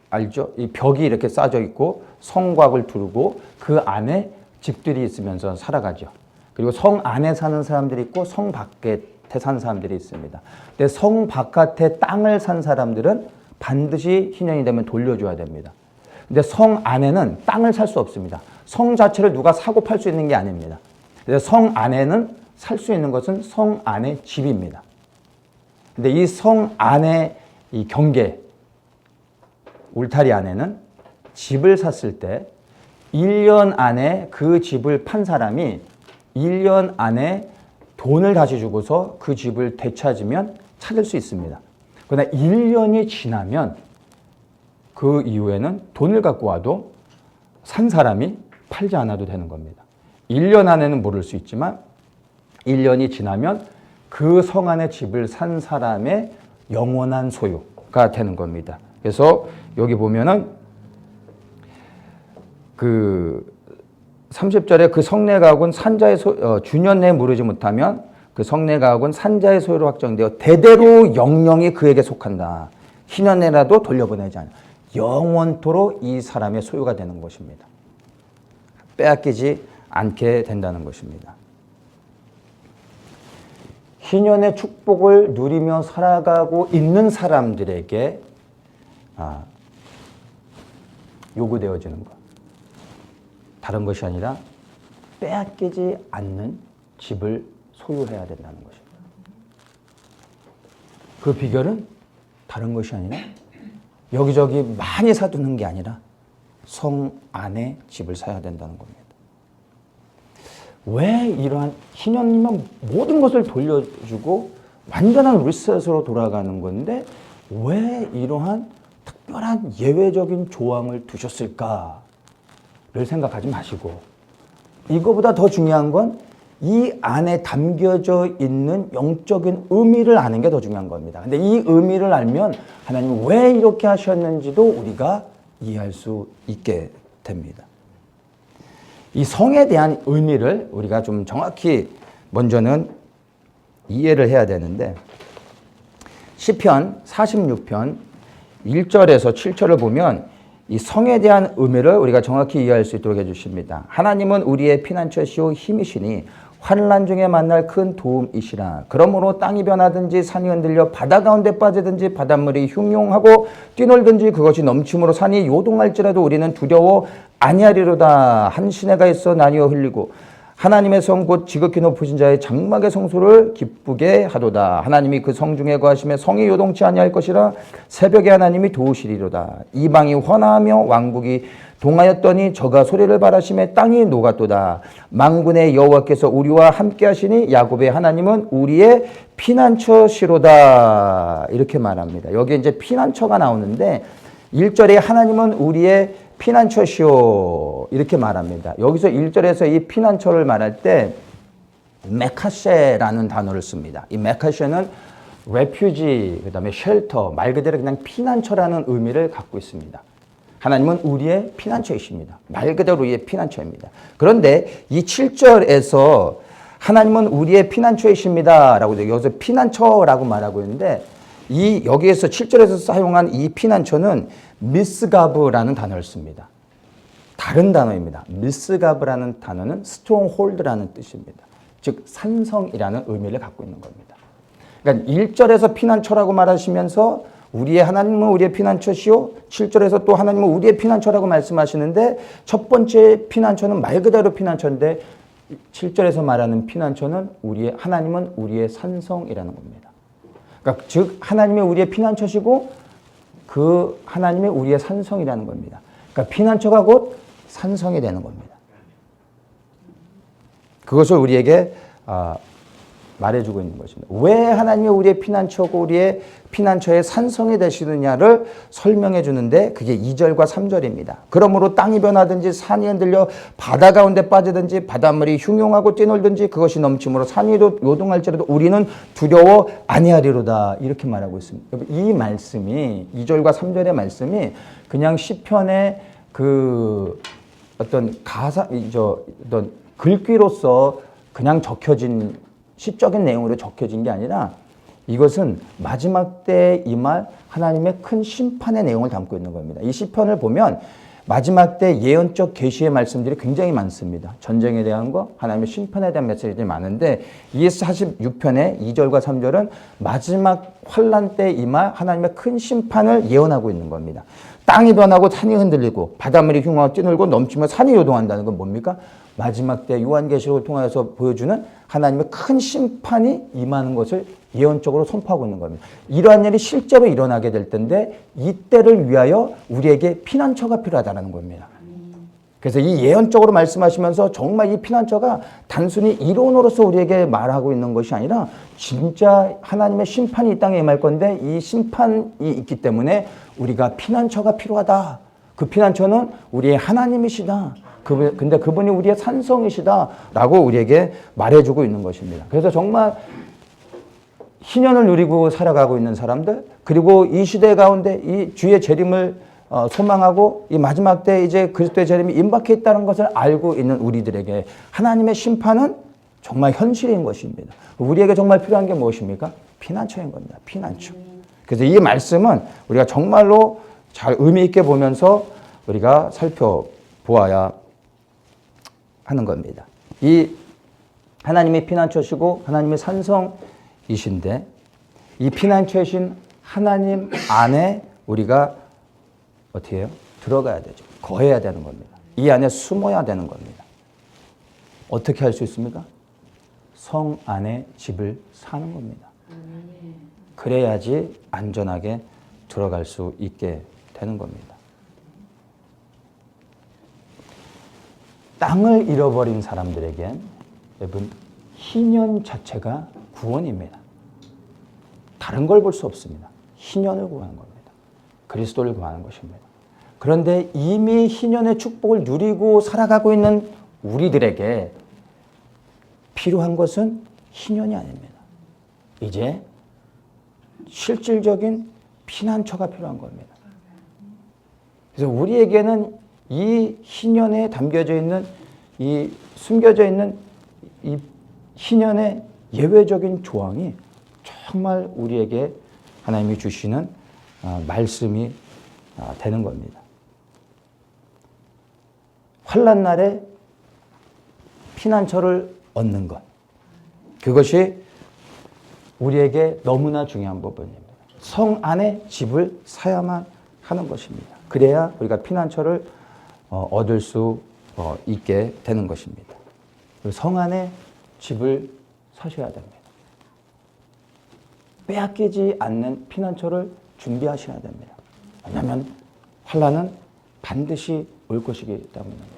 알죠? 이 벽이 이렇게 쌓여 있고 성곽을 두르고 그 안에 집들이 있으면서 살아가죠. 그리고 성 안에 사는 사람들이 있고 성 밖에 산 사람들이 있습니다. 근데 성 바깥에 땅을 산 사람들은 반드시 희년이 되면 돌려줘야 됩니다. 근데 성 안에는 땅을 살 수 없습니다. 성 자체를 누가 사고 팔 수 있는 게 아닙니다. 그래서 성 안에는 살 수 있는 것은 성 안의 집입니다. 근데 이 성 안의 이 경계, 울타리 안에는 집을 샀을 때 1년 안에 그 집을 판 사람이 1년 안에 돈을 다시 주고서 그 집을 되찾으면 찾을 수 있습니다. 그러나 1년이 지나면 그 이후에는 돈을 갖고 와도 산 사람이 팔지 않아도 되는 겁니다. 1년 안에는 모를 수 있지만 1년이 지나면 그 성 안의 집을 산 사람의 영원한 소유가 되는 겁니다. 그래서 여기 보면은 그 30절에 그 성내 가옥은 산자의 주년 내에 무르지 못하면 그 성내 가옥은 산자의 소유로 확정되어 대대로 영영이 그에게 속한다. 희년내라도 돌려보내지 않아. 영원토록 이 사람의 소유가 되는 것입니다. 빼앗기지 않게 된다는 것입니다. 희년의 축복을 누리며 살아가고 있는 사람들에게 요구되어지는 것. 다른 것이 아니라 빼앗기지 않는 집을 소유해야 된다는 것입니다. 그 비결은 다른 것이 아니라 여기저기 많이 사두는 게 아니라 성 안에 집을 사야 된다는 겁니다. 왜 이러한 희년이면 모든 것을 돌려주고 완전한 리셋으로 돌아가는 건데 왜 이러한 특별한 예외적인 조항을 두셨을까를 생각하지 마시고 이거보다 더 중요한 건 이 안에 담겨져 있는 영적인 의미를 아는 게 더 중요한 겁니다. 근데 이 의미를 알면 하나님은 왜 이렇게 하셨는지도 우리가 이해할 수 있게 됩니다. 이 성에 대한 의미를 우리가 좀 정확히 먼저는 이해를 해야 되는데 시편 46편 1절에서 7절을 보면 이 성에 대한 의미를 우리가 정확히 이해할 수 있도록 해주십니다. 하나님은 우리의 피난처시오 힘이시니 환난 중에 만날 큰 도움이시라. 그러므로 땅이 변하든지 산이 흔들려 바다 가운데 빠지든지 바닷물이 흉용하고 뛰놀든지 그것이 넘침으로 산이 요동할지라도 우리는 두려워 아니하리로다. 한 시내가 있어 나뉘어 흘리고 하나님의 성 곧 지극히 높으신 자의 장막의 성소를 기쁘게 하도다. 하나님이 그 성 중에 거하심에 성이 요동치 아니할 것이라. 새벽에 하나님이 도우시리로다. 이방이 헌화하며 왕국이 동하였더니 저가 소리를 발하심에 땅이 녹았도다. 만군의 여호와께서 우리와 함께 하시니 야곱의 하나님은 우리의 피난처시로다. 이렇게 말합니다. 여기 이제 피난처가 나오는데 1절에 하나님은 우리의 피난처시오 이렇게 말합니다. 여기서 1절에서 이 피난처를 말할 때 메카셰라는 단어를 씁니다. 이 메카셰는 refuge, 그다음에 shelter, 말 그대로 그냥 피난처라는 의미를 갖고 있습니다. 하나님은 우리의 피난처이십니다. 말 그대로 우리의 피난처입니다. 그런데 이 7절에서 하나님은 우리의 피난처이십니다 라고 여기서 피난처라고 말하고 있는데 이 여기에서 7절에서 사용한 이 피난처는 미스가브라는 단어를 씁니다. 다른 단어입니다. 미스가브라는 단어는 스트롱홀드라는 뜻입니다. 즉 산성이라는 의미를 갖고 있는 겁니다. 그러니까 1절에서 피난처라고 말하시면서 우리의 하나님은 우리의 피난처시오. 7절에서 또 하나님은 우리의 피난처라고 말씀하시는데 첫 번째 피난처는 말 그대로 피난처인데 7절에서 말하는 피난처는 하나님은 우리의 산성이라는 겁니다. 그러니까 즉 하나님이 우리의 피난처시고 그 하나님이 우리의 산성이라는 겁니다. 그러니까 피난처가 곧 산성이 되는 겁니다. 그것을 우리에게 말해주고 있는 것입니다. 왜 하나님이 우리의 피난처고 우리의 피난처의 산성이 되시느냐를 설명해 주는데 그게 2절과 3절입니다. 그러므로 땅이 변하든지 산이 흔들려 바다 가운데 빠지든지 바닷물이 흉용하고 뛰놀든지 그것이 넘침으로 산이 요동할지라도 우리는 두려워 아니하리로다. 이렇게 말하고 있습니다. 이 말씀이 2절과 3절의 말씀이 그냥 시편의 그 어떤 어떤 글귀로서 그냥 적혀진 시적인 내용으로 적혀진 게 아니라 이것은 마지막 때에 임할 하나님의 큰 심판의 내용을 담고 있는 겁니다. 이 시편을 보면 마지막 때 예언적 계시의 말씀들이 굉장히 많습니다. 전쟁에 대한 거, 하나님의 심판에 대한 메시지들이 많은데 이 46편의 2절과 3절은 마지막 환난 때 임할 하나님의 큰 심판을 예언하고 있는 겁니다. 땅이 변하고 산이 흔들리고 바닷물이 흉하고 뛰놀고 넘치며 산이 요동한다는 건 뭡니까? 마지막 때 요한계시록을 통해서 보여주는 하나님의 큰 심판이 임하는 것을 예언적으로 선포하고 있는 겁니다. 이러한 일이 실제로 일어나게 될 텐데 이때를 위하여 우리에게 피난처가 필요하다는 겁니다. 그래서 이 예언적으로 말씀하시면서 정말 이 피난처가 단순히 이론으로서 우리에게 말하고 있는 것이 아니라 진짜 하나님의 심판이 이 땅에 임할 건데 이 심판이 있기 때문에 우리가 피난처가 필요하다. 그 피난처는 우리의 하나님이시다. 근데 그분이 우리의 산성이시다. 라고 우리에게 말해주고 있는 것입니다. 그래서 정말 희년을 누리고 살아가고 있는 사람들, 그리고 이 시대 가운데 이 주의 재림을 소망하고 이 마지막 때 이제 그리스도의 재림이 임박해 있다는 것을 알고 있는 우리들에게 하나님의 심판은 정말 현실인 것입니다. 우리에게 정말 필요한 게 무엇입니까? 피난처인 겁니다. 피난처. 그래서 이 말씀은 우리가 정말로 잘 의미 있게 보면서 우리가 살펴보아야 하는 겁니다. 이 하나님의 피난처시고 하나님의 산성이신데 이 피난처이신 하나님 안에 우리가 어떻게 해요? 들어가야 되죠. 거해야 되는 겁니다. 이 안에 숨어야 되는 겁니다. 어떻게 할 수 있습니까? 성 안에 집을 사는 겁니다. 그래야지 안전하게 들어갈 수 있게 되는 겁니다. 땅을 잃어버린 사람들에겐 여러분 희년 자체가 구원입니다. 다른 걸 볼 수 없습니다. 희년을 구하는 겁니다. 그리스도를 구하는 것입니다. 그런데 이미 희년의 축복을 누리고 살아가고 있는 우리들에게 필요한 것은 희년이 아닙니다. 이제 실질적인 피난처가 필요한 겁니다. 그래서 우리에게는 이 희년에 담겨져 있는 이 숨겨져 있는 이 희년의 예외적인 조항이 정말 우리에게 하나님이 주시는 말씀이 되는 겁니다. 환난 날에 피난처를 얻는 것, 그것이 우리에게 너무나 중요한 부분입니다. 성 안에 집을 사야만 하는 것입니다. 그래야 우리가 피난처를 얻을 수 있게 되는 것입니다. 성 안에 집을 사셔야 됩니다. 빼앗기지 않는 피난처를 준비하셔야 됩니다. 왜냐하면 환난은 반드시 올 것이기 때문입니다.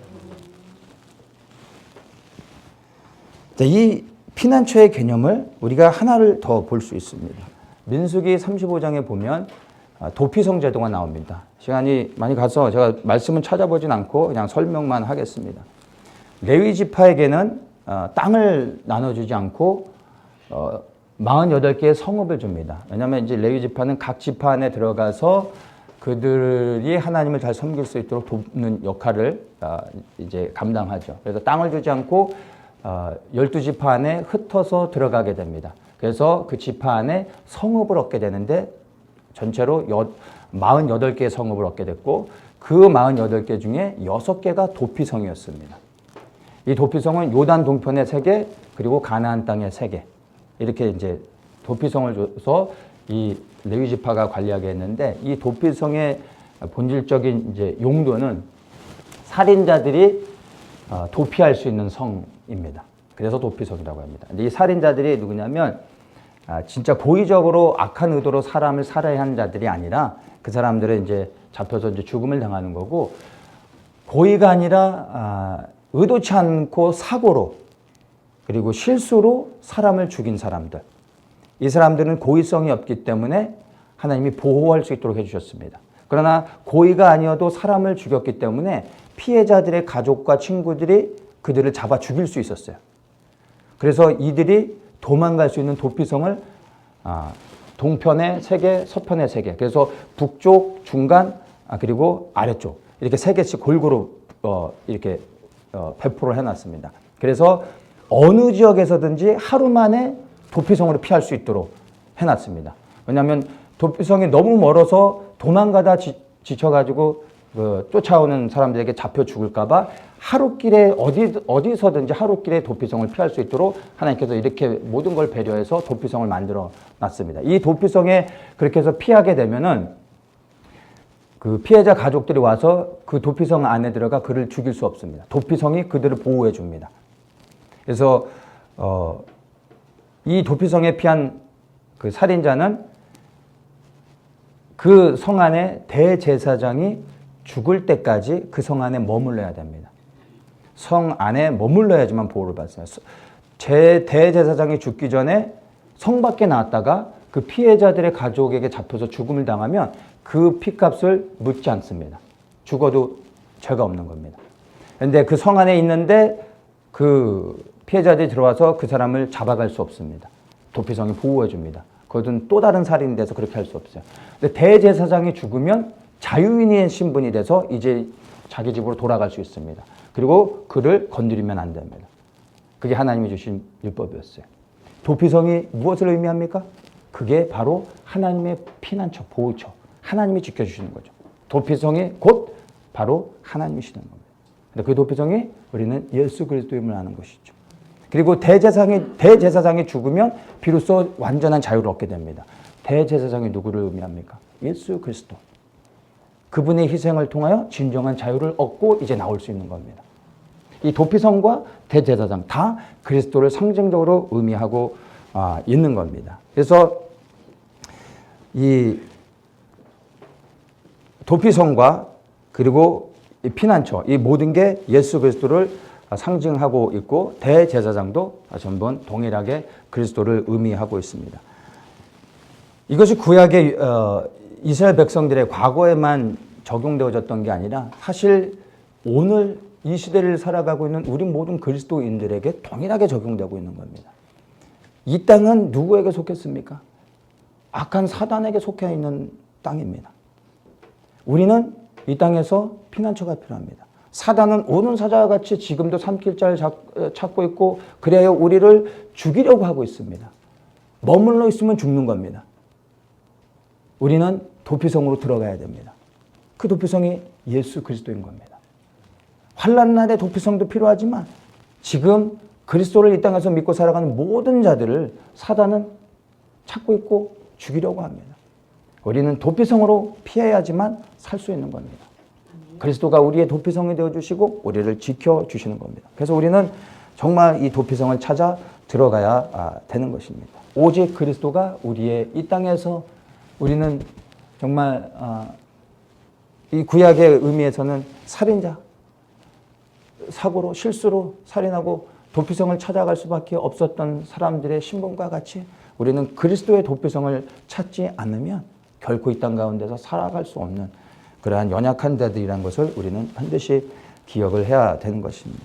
이 피난처의 개념을 우리가 하나를 더 볼 수 있습니다. 민수기 35장에 보면 도피성 제도가 나옵니다. 시간이 많이 가서 제가 말씀은 찾아보진 않고 그냥 설명만 하겠습니다. 레위 지파에게는 땅을 나눠주지 않고 48개의 성읍을 줍니다. 왜냐하면 이제 레위 지파는 각 지파 안에 들어가서 그들이 하나님을 잘 섬길 수 있도록 돕는 역할을 이제 감당하죠. 그래서 땅을 주지 않고 12지파 안에 흩어서 들어가게 됩니다. 그래서 그 지파 안에 성읍을 얻게 되는데 전체로 48개의 성읍을 얻게 됐고 그 48개 중에 6개가 도피성이었습니다. 이 도피성은 요단 동편의 3개 그리고 가나안 땅의 3개 이렇게 이제 도피성을 줘서 이 레위 지파가 관리하게 했는데 이 도피성의 본질적인 이제 용도는 살인자들이 도피할 수 있는 성입니다. 그래서 도피성이라고 합니다. 근데 이 살인자들이 누구냐면 진짜 고의적으로 악한 의도로 사람을 살해야 하는 자들이 아니라 그 사람들은 이제 잡혀서 이제 죽음을 당하는 거고 고의가 아니라 의도치 않고 사고로 그리고 실수로 사람을 죽인 사람들. 이 사람들은 고의성이 없기 때문에 하나님이 보호할 수 있도록 해주셨습니다. 그러나 고의가 아니어도 사람을 죽였기 때문에 피해자들의 가족과 친구들이 그들을 잡아 죽일 수 있었어요. 그래서 이들이 도망갈 수 있는 도피성을 동편에 3개, 서편에 3개. 그래서 북쪽, 중간, 그리고 아래쪽 이렇게 3개씩 골고루 이렇게 배포를 해놨습니다. 그래서 어느 지역에서든지 하루 만에 도피성으로 피할 수 있도록 해놨습니다. 왜냐하면 도피성이 너무 멀어서 도망가다 지쳐가지고 쫓아오는 사람들에게 잡혀 죽을까봐 하루길에 어디서든지 하루길에 도피성을 피할 수 있도록 하나님께서 이렇게 모든 걸 배려해서 도피성을 만들어 놨습니다. 이 도피성에 그렇게 해서 피하게 되면은 그 피해자 가족들이 와서 그 도피성 안에 들어가 그를 죽일 수 없습니다. 도피성이 그들을 보호해 줍니다. 그래서 이 도피성에 피한 그 살인자는 그 성 안에 대제사장이 죽을 때까지 그 성 안에 머물러야 됩니다. 성 안에 머물러야지만 보호를 받습니다. 대제사장이 죽기 전에 성 밖에 나왔다가 그 피해자들의 가족에게 잡혀서 죽음을 당하면 그 피값을 묻지 않습니다. 죽어도 죄가 없는 겁니다. 그런데 그 성 안에 있는데 그 피해자들이 들어와서 그 사람을 잡아갈 수 없습니다. 도피성이 보호해 줍니다. 그것은 또 다른 살인이 돼서 그렇게 할 수 없어요. 근데 대제사장이 죽으면 자유인의 신분이 돼서 이제 자기 집으로 돌아갈 수 있습니다. 그리고 그를 건드리면 안 됩니다. 그게 하나님이 주신 율법이었어요. 도피성이 무엇을 의미합니까? 그게 바로 하나님의 피난처, 보호처. 하나님이 지켜주시는 거죠. 도피성이 곧 바로 하나님이시는 겁니다. 근데 그 도피성이 우리는 예수 그리스도임을 아는 것이죠. 그리고 대제사장이 죽으면 비로소 완전한 자유를 얻게 됩니다. 대제사장이 누구를 의미합니까? 예수 그리스도. 그분의 희생을 통하여 진정한 자유를 얻고 이제 나올 수 있는 겁니다. 이 도피성과 대제사장 다 그리스도를 상징적으로 의미하고 있는 겁니다. 그래서 이 도피성과 그리고 이 피난처, 이 모든 게 예수 그리스도를 상징하고 있고 대제사장도 다시 한번 동일하게 그리스도를 의미하고 있습니다. 이것이 구약의 이스라엘 백성들의 과거에만 적용되어졌던 게 아니라 사실 오늘 이 시대를 살아가고 있는 우리 모든 그리스도인들에게 동일하게 적용되고 있는 겁니다. 이 땅은 누구에게 속했습니까? 악한 사단에게 속해 있는 땅입니다. 우리는 이 땅에서 피난처가 필요합니다. 사단은 오는 사자와 같이 지금도 삼킬자를 찾고 있고 그래야 우리를 죽이려고 하고 있습니다. 머물러 있으면 죽는 겁니다. 우리는 도피성으로 들어가야 됩니다. 그 도피성이 예수 그리스도인 겁니다. 환난 날의 도피성도 필요하지만 지금 그리스도를 이 땅에서 믿고 살아가는 모든 자들을 사단은 찾고 있고 죽이려고 합니다. 우리는 도피성으로 피해야지만 살 수 있는 겁니다. 그리스도가 우리의 도피성이 되어주시고 우리를 지켜주시는 겁니다. 그래서 우리는 정말 이 도피성을 찾아 들어가야 되는 것입니다. 오직 그리스도가 우리의 이 땅에서 우리는 정말 이 구약의 의미에서는 살인자, 사고로 실수로 살인하고 도피성을 찾아갈 수밖에 없었던 사람들의 신분과 같이 우리는 그리스도의 도피성을 찾지 않으면 결코 이 땅 가운데서 살아갈 수 없는 그러한 연약한 자들이라는 것을 우리는 반드시 기억을 해야 되는 것입니다.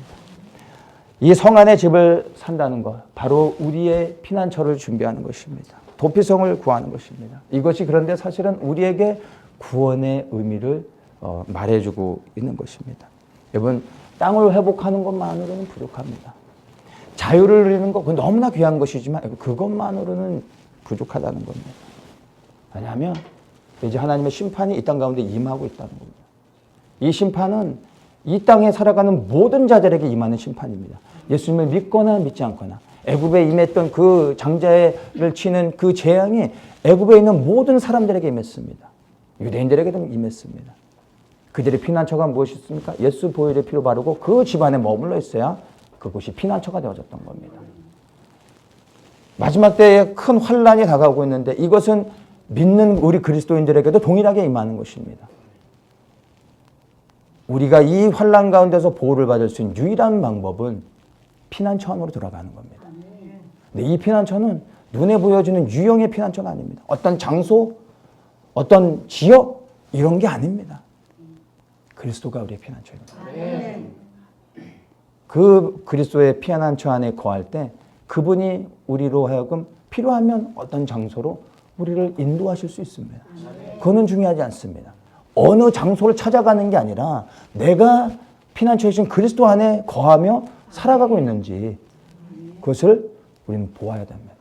이 성 안에 집을 산다는 것, 바로 우리의 피난처를 준비하는 것입니다. 도피성을 구하는 것입니다. 이것이 그런데 사실은 우리에게 구원의 의미를 말해주고 있는 것입니다. 여러분, 땅을 회복하는 것만으로는 부족합니다. 자유를 누리는 것, 그건 너무나 귀한 것이지만 그것만으로는 부족하다는 겁니다. 왜냐하면 이제 하나님의 심판이 이 땅 가운데 임하고 있다는 겁니다. 이 심판은 이 땅에 살아가는 모든 자들에게 임하는 심판입니다. 예수님을 믿거나 믿지 않거나 애굽에 임했던 그 장자를 치는 그 재앙이 애굽에 있는 모든 사람들에게 임했습니다. 유대인들에게도 임했습니다. 그들의 피난처가 무엇이었습니까? 예수 보혈의 피로 바르고 그 집안에 머물러 있어야 그곳이 피난처가 되어졌던 겁니다. 마지막 때에 큰 환란이 다가오고 있는데 이것은 믿는 우리 그리스도인들에게도 동일하게 임하는 것입니다. 우리가 이 환란 가운데서 보호를 받을 수 있는 유일한 방법은 피난처 안으로 들어가는 겁니다. 근데 이 피난처는 눈에 보여지는 유형의 피난처가 아닙니다. 어떤 장소, 어떤 지역 이런 게 아닙니다. 그리스도가 우리의 피난처입니다. 그 그리스도의 피난처 안에 거할 때 그분이 우리로 하여금 필요하면 어떤 장소로 우리를 인도하실 수 있습니다. 그거는 중요하지 않습니다. 어느 장소를 찾아가는 게 아니라 내가 피난처이신 그리스도 안에 거하며 살아가고 있는지 그것을 우리는 보아야 됩니다.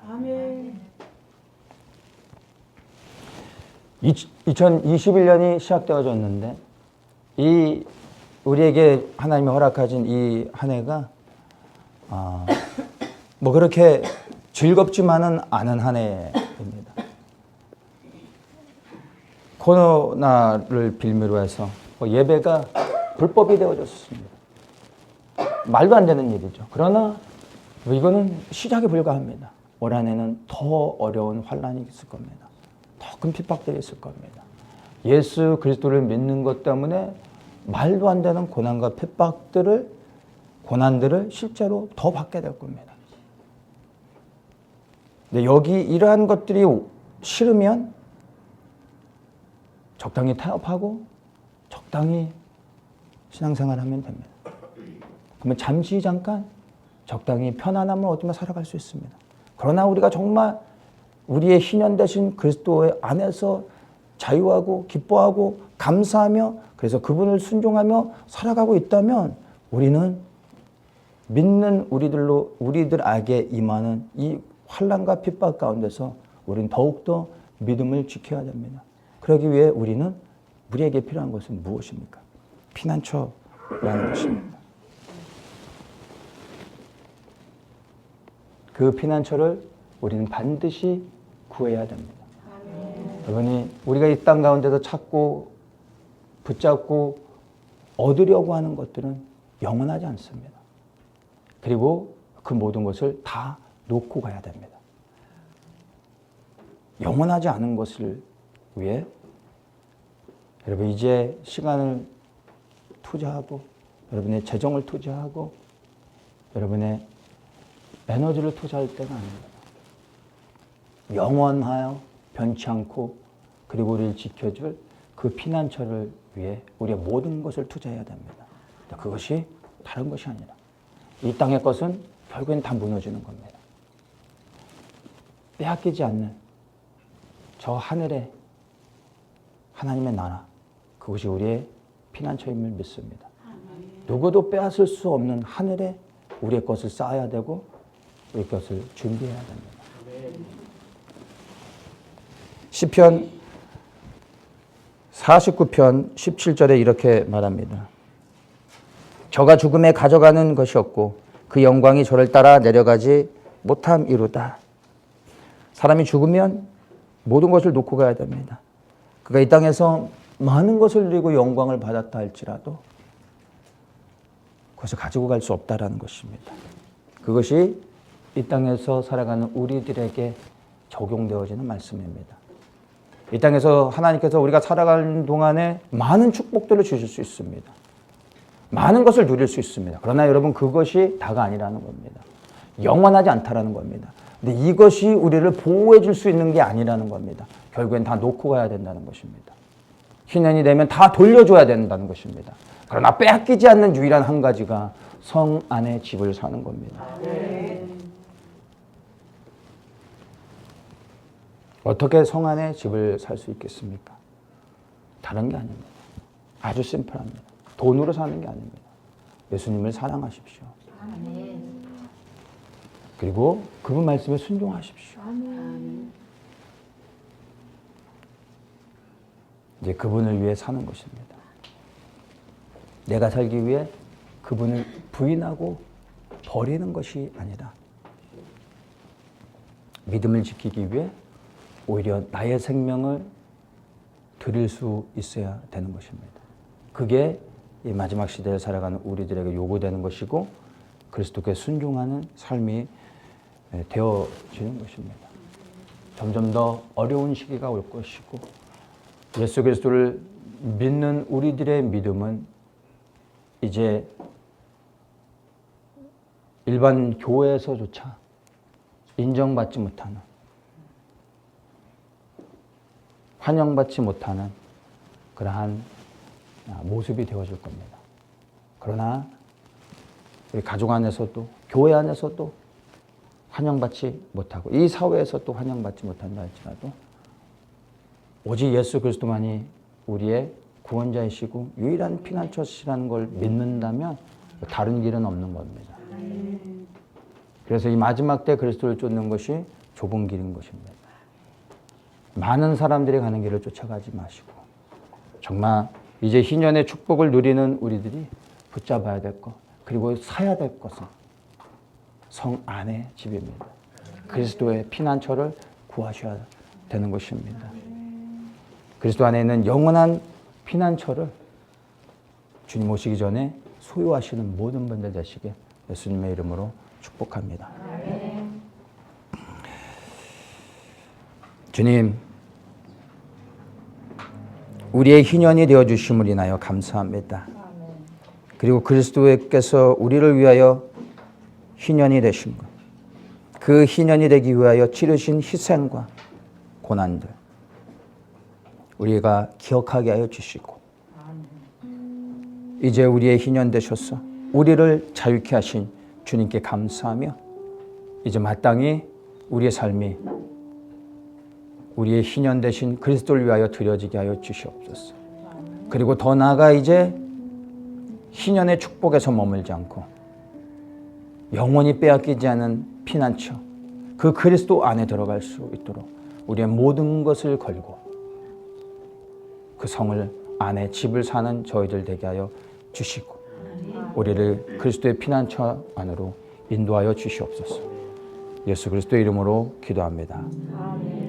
2021년이 시작되어졌는데 이 우리에게 하나님이 허락하신 이 한 해가 뭐 그렇게 즐겁지만은 않은 한 해입니다. 코로나를 빌미로 해서 예배가 불법이 되어졌습니다. 말도 안 되는 일이죠. 그러나 이거는 시작에 불과합니다. 올 한해는 더 어려운 환란이 있을 겁니다. 더 큰 핍박들이 있을 겁니다. 예수 그리스도를 믿는 것 때문에 말도 안 되는 고난과 핍박들을 고난들을 실제로 더 받게 될 겁니다. 근데 여기 이러한 것들이 싫으면 적당히 타협하고 적당히 신앙생활하면 됩니다. 그러면 잠깐 적당히 편안함을 얻으며 살아갈 수 있습니다. 그러나 우리가 정말 우리의 희년 되신 그리스도의 안에서 자유하고 기뻐하고 감사하며 그래서 그분을 순종하며 살아가고 있다면 우리는 믿는 우리들에게 임하는 이 환난과 핍박 가운데서 우리는 더욱더 믿음을 지켜야 됩니다. 그러기 위해 우리에게 필요한 것은 무엇입니까? 피난처라는 것입니다. 그 피난처를 우리는 반드시 구해야 됩니다. 여러분이 우리가 이 땅 가운데서 찾고 붙잡고 얻으려고 하는 것들은 영원하지 않습니다. 그리고 그 모든 것을 다 놓고 가야 됩니다. 영원하지 않은 것을 위해 여러분 이제 시간을 투자하고 여러분의 재정을 투자하고 여러분의 에너지를 투자할 때가 아닙니다. 영원하여 변치 않고 그리고 우리를 지켜줄 그 피난처를 위해 우리의 모든 것을 투자해야 됩니다. 그것이 다른 것이 아니라 이 땅의 것은 결국엔 다 무너지는 겁니다. 빼앗기지 않는 저 하늘의 하나님의 나라, 그것이 우리의 피난처임을 믿습니다. 누구도 빼앗을 수 없는 하늘에 우리의 것을 쌓아야 되고 우리 것을 준비해야 됩니다. 시편 49편 17절에 이렇게 말합니다. 저가 죽음에 가져가는 것이 없고 그 영광이 저를 따라 내려가지 못함이로다. 사람이 죽으면 모든 것을 놓고 가야 됩니다. 그가 이 땅에서 많은 것을 누리고 영광을 받았다 할지라도 그것을 가지고 갈 수 없다라는 것입니다. 그것이 이 땅에서 살아가는 우리들에게 적용되어지는 말씀입니다. 이 땅에서 하나님께서 우리가 살아가는 동안에 많은 축복들을 주실 수 있습니다. 많은 것을 누릴 수 있습니다. 그러나 여러분 그것이 다가 아니라는 겁니다. 영원하지 않다라는 겁니다. 근데 이것이 우리를 보호해 줄 수 있는 게 아니라는 겁니다. 결국엔 다 놓고 가야 된다는 것입니다. 희년이 되면 다 돌려줘야 된다는 것입니다. 그러나 빼앗기지 않는 유일한 한 가지가 성 안에 집을 사는 겁니다. 어떻게 성 안에 집을 살 수 있겠습니까? 다른 게 아닙니다. 아주 심플합니다. 돈으로 사는 게 아닙니다. 예수님을 사랑하십시오. 그리고 그분 말씀에 순종하십시오. 이제 그분을 위해 사는 것입니다. 내가 살기 위해 그분을 부인하고 버리는 것이 아니라 믿음을 지키기 위해 오히려 나의 생명을 드릴 수 있어야 되는 것입니다. 그게 이 마지막 시대를 살아가는 우리들에게 요구되는 것이고 그리스도께 순종하는 삶이 되어지는 것입니다. 점점 더 어려운 시기가 올 것이고 예수 그리스도를 믿는 우리들의 믿음은 이제 일반 교회에서조차 인정받지 못하는 환영받지 못하는 그러한 모습이 되어질 겁니다. 그러나 우리 가족 안에서도 교회 안에서도 환영받지 못하고 이 사회에서도 환영받지 못한다 할지라도 오직 예수 그리스도만이 우리의 구원자이시고 유일한 피난처시라는 걸 믿는다면 다른 길은 없는 겁니다. 그래서 이 마지막 때 그리스도를 쫓는 것이 좁은 길인 것입니다. 많은 사람들이 가는 길을 쫓아가지 마시고 정말 이제 희년의 축복을 누리는 우리들이 붙잡아야 될 것 그리고 사야 될 것은 성 안의 집입니다. 그리스도의 피난처를 구하셔야 되는 것입니다. 그리스도 안에 있는 영원한 피난처를 주님 오시기 전에 소유하시는 모든 분들 되시게 예수님의 이름으로 축복합니다. 주님, 우리의 희년이 되어주심을 인하여 감사합니다. 그리고 그리스도께서 우리를 위하여 희년이 되신 것, 그 희년이 되기 위하여 치르신 희생과 고난들 우리가 기억하게 하여 주시고, 이제 우리의 희년 되셔서 우리를 자유케 하신 주님께 감사하며, 이제 마땅히 우리의 삶이 우리의 희년 되신 그리스도를 위하여 드려지게 하여 주시옵소서. 그리고 더 나아가 이제 희년의 축복에서 머물지 않고 영원히 빼앗기지 않은 피난처, 그 그리스도 안에 들어갈 수 있도록 우리의 모든 것을 걸고 그 성을 안에 집을 사는 저희들 되게 하여 주시고, 우리를 그리스도의 피난처 안으로 인도하여 주시옵소서. 예수 그리스도의 이름으로 기도합니다. 아멘.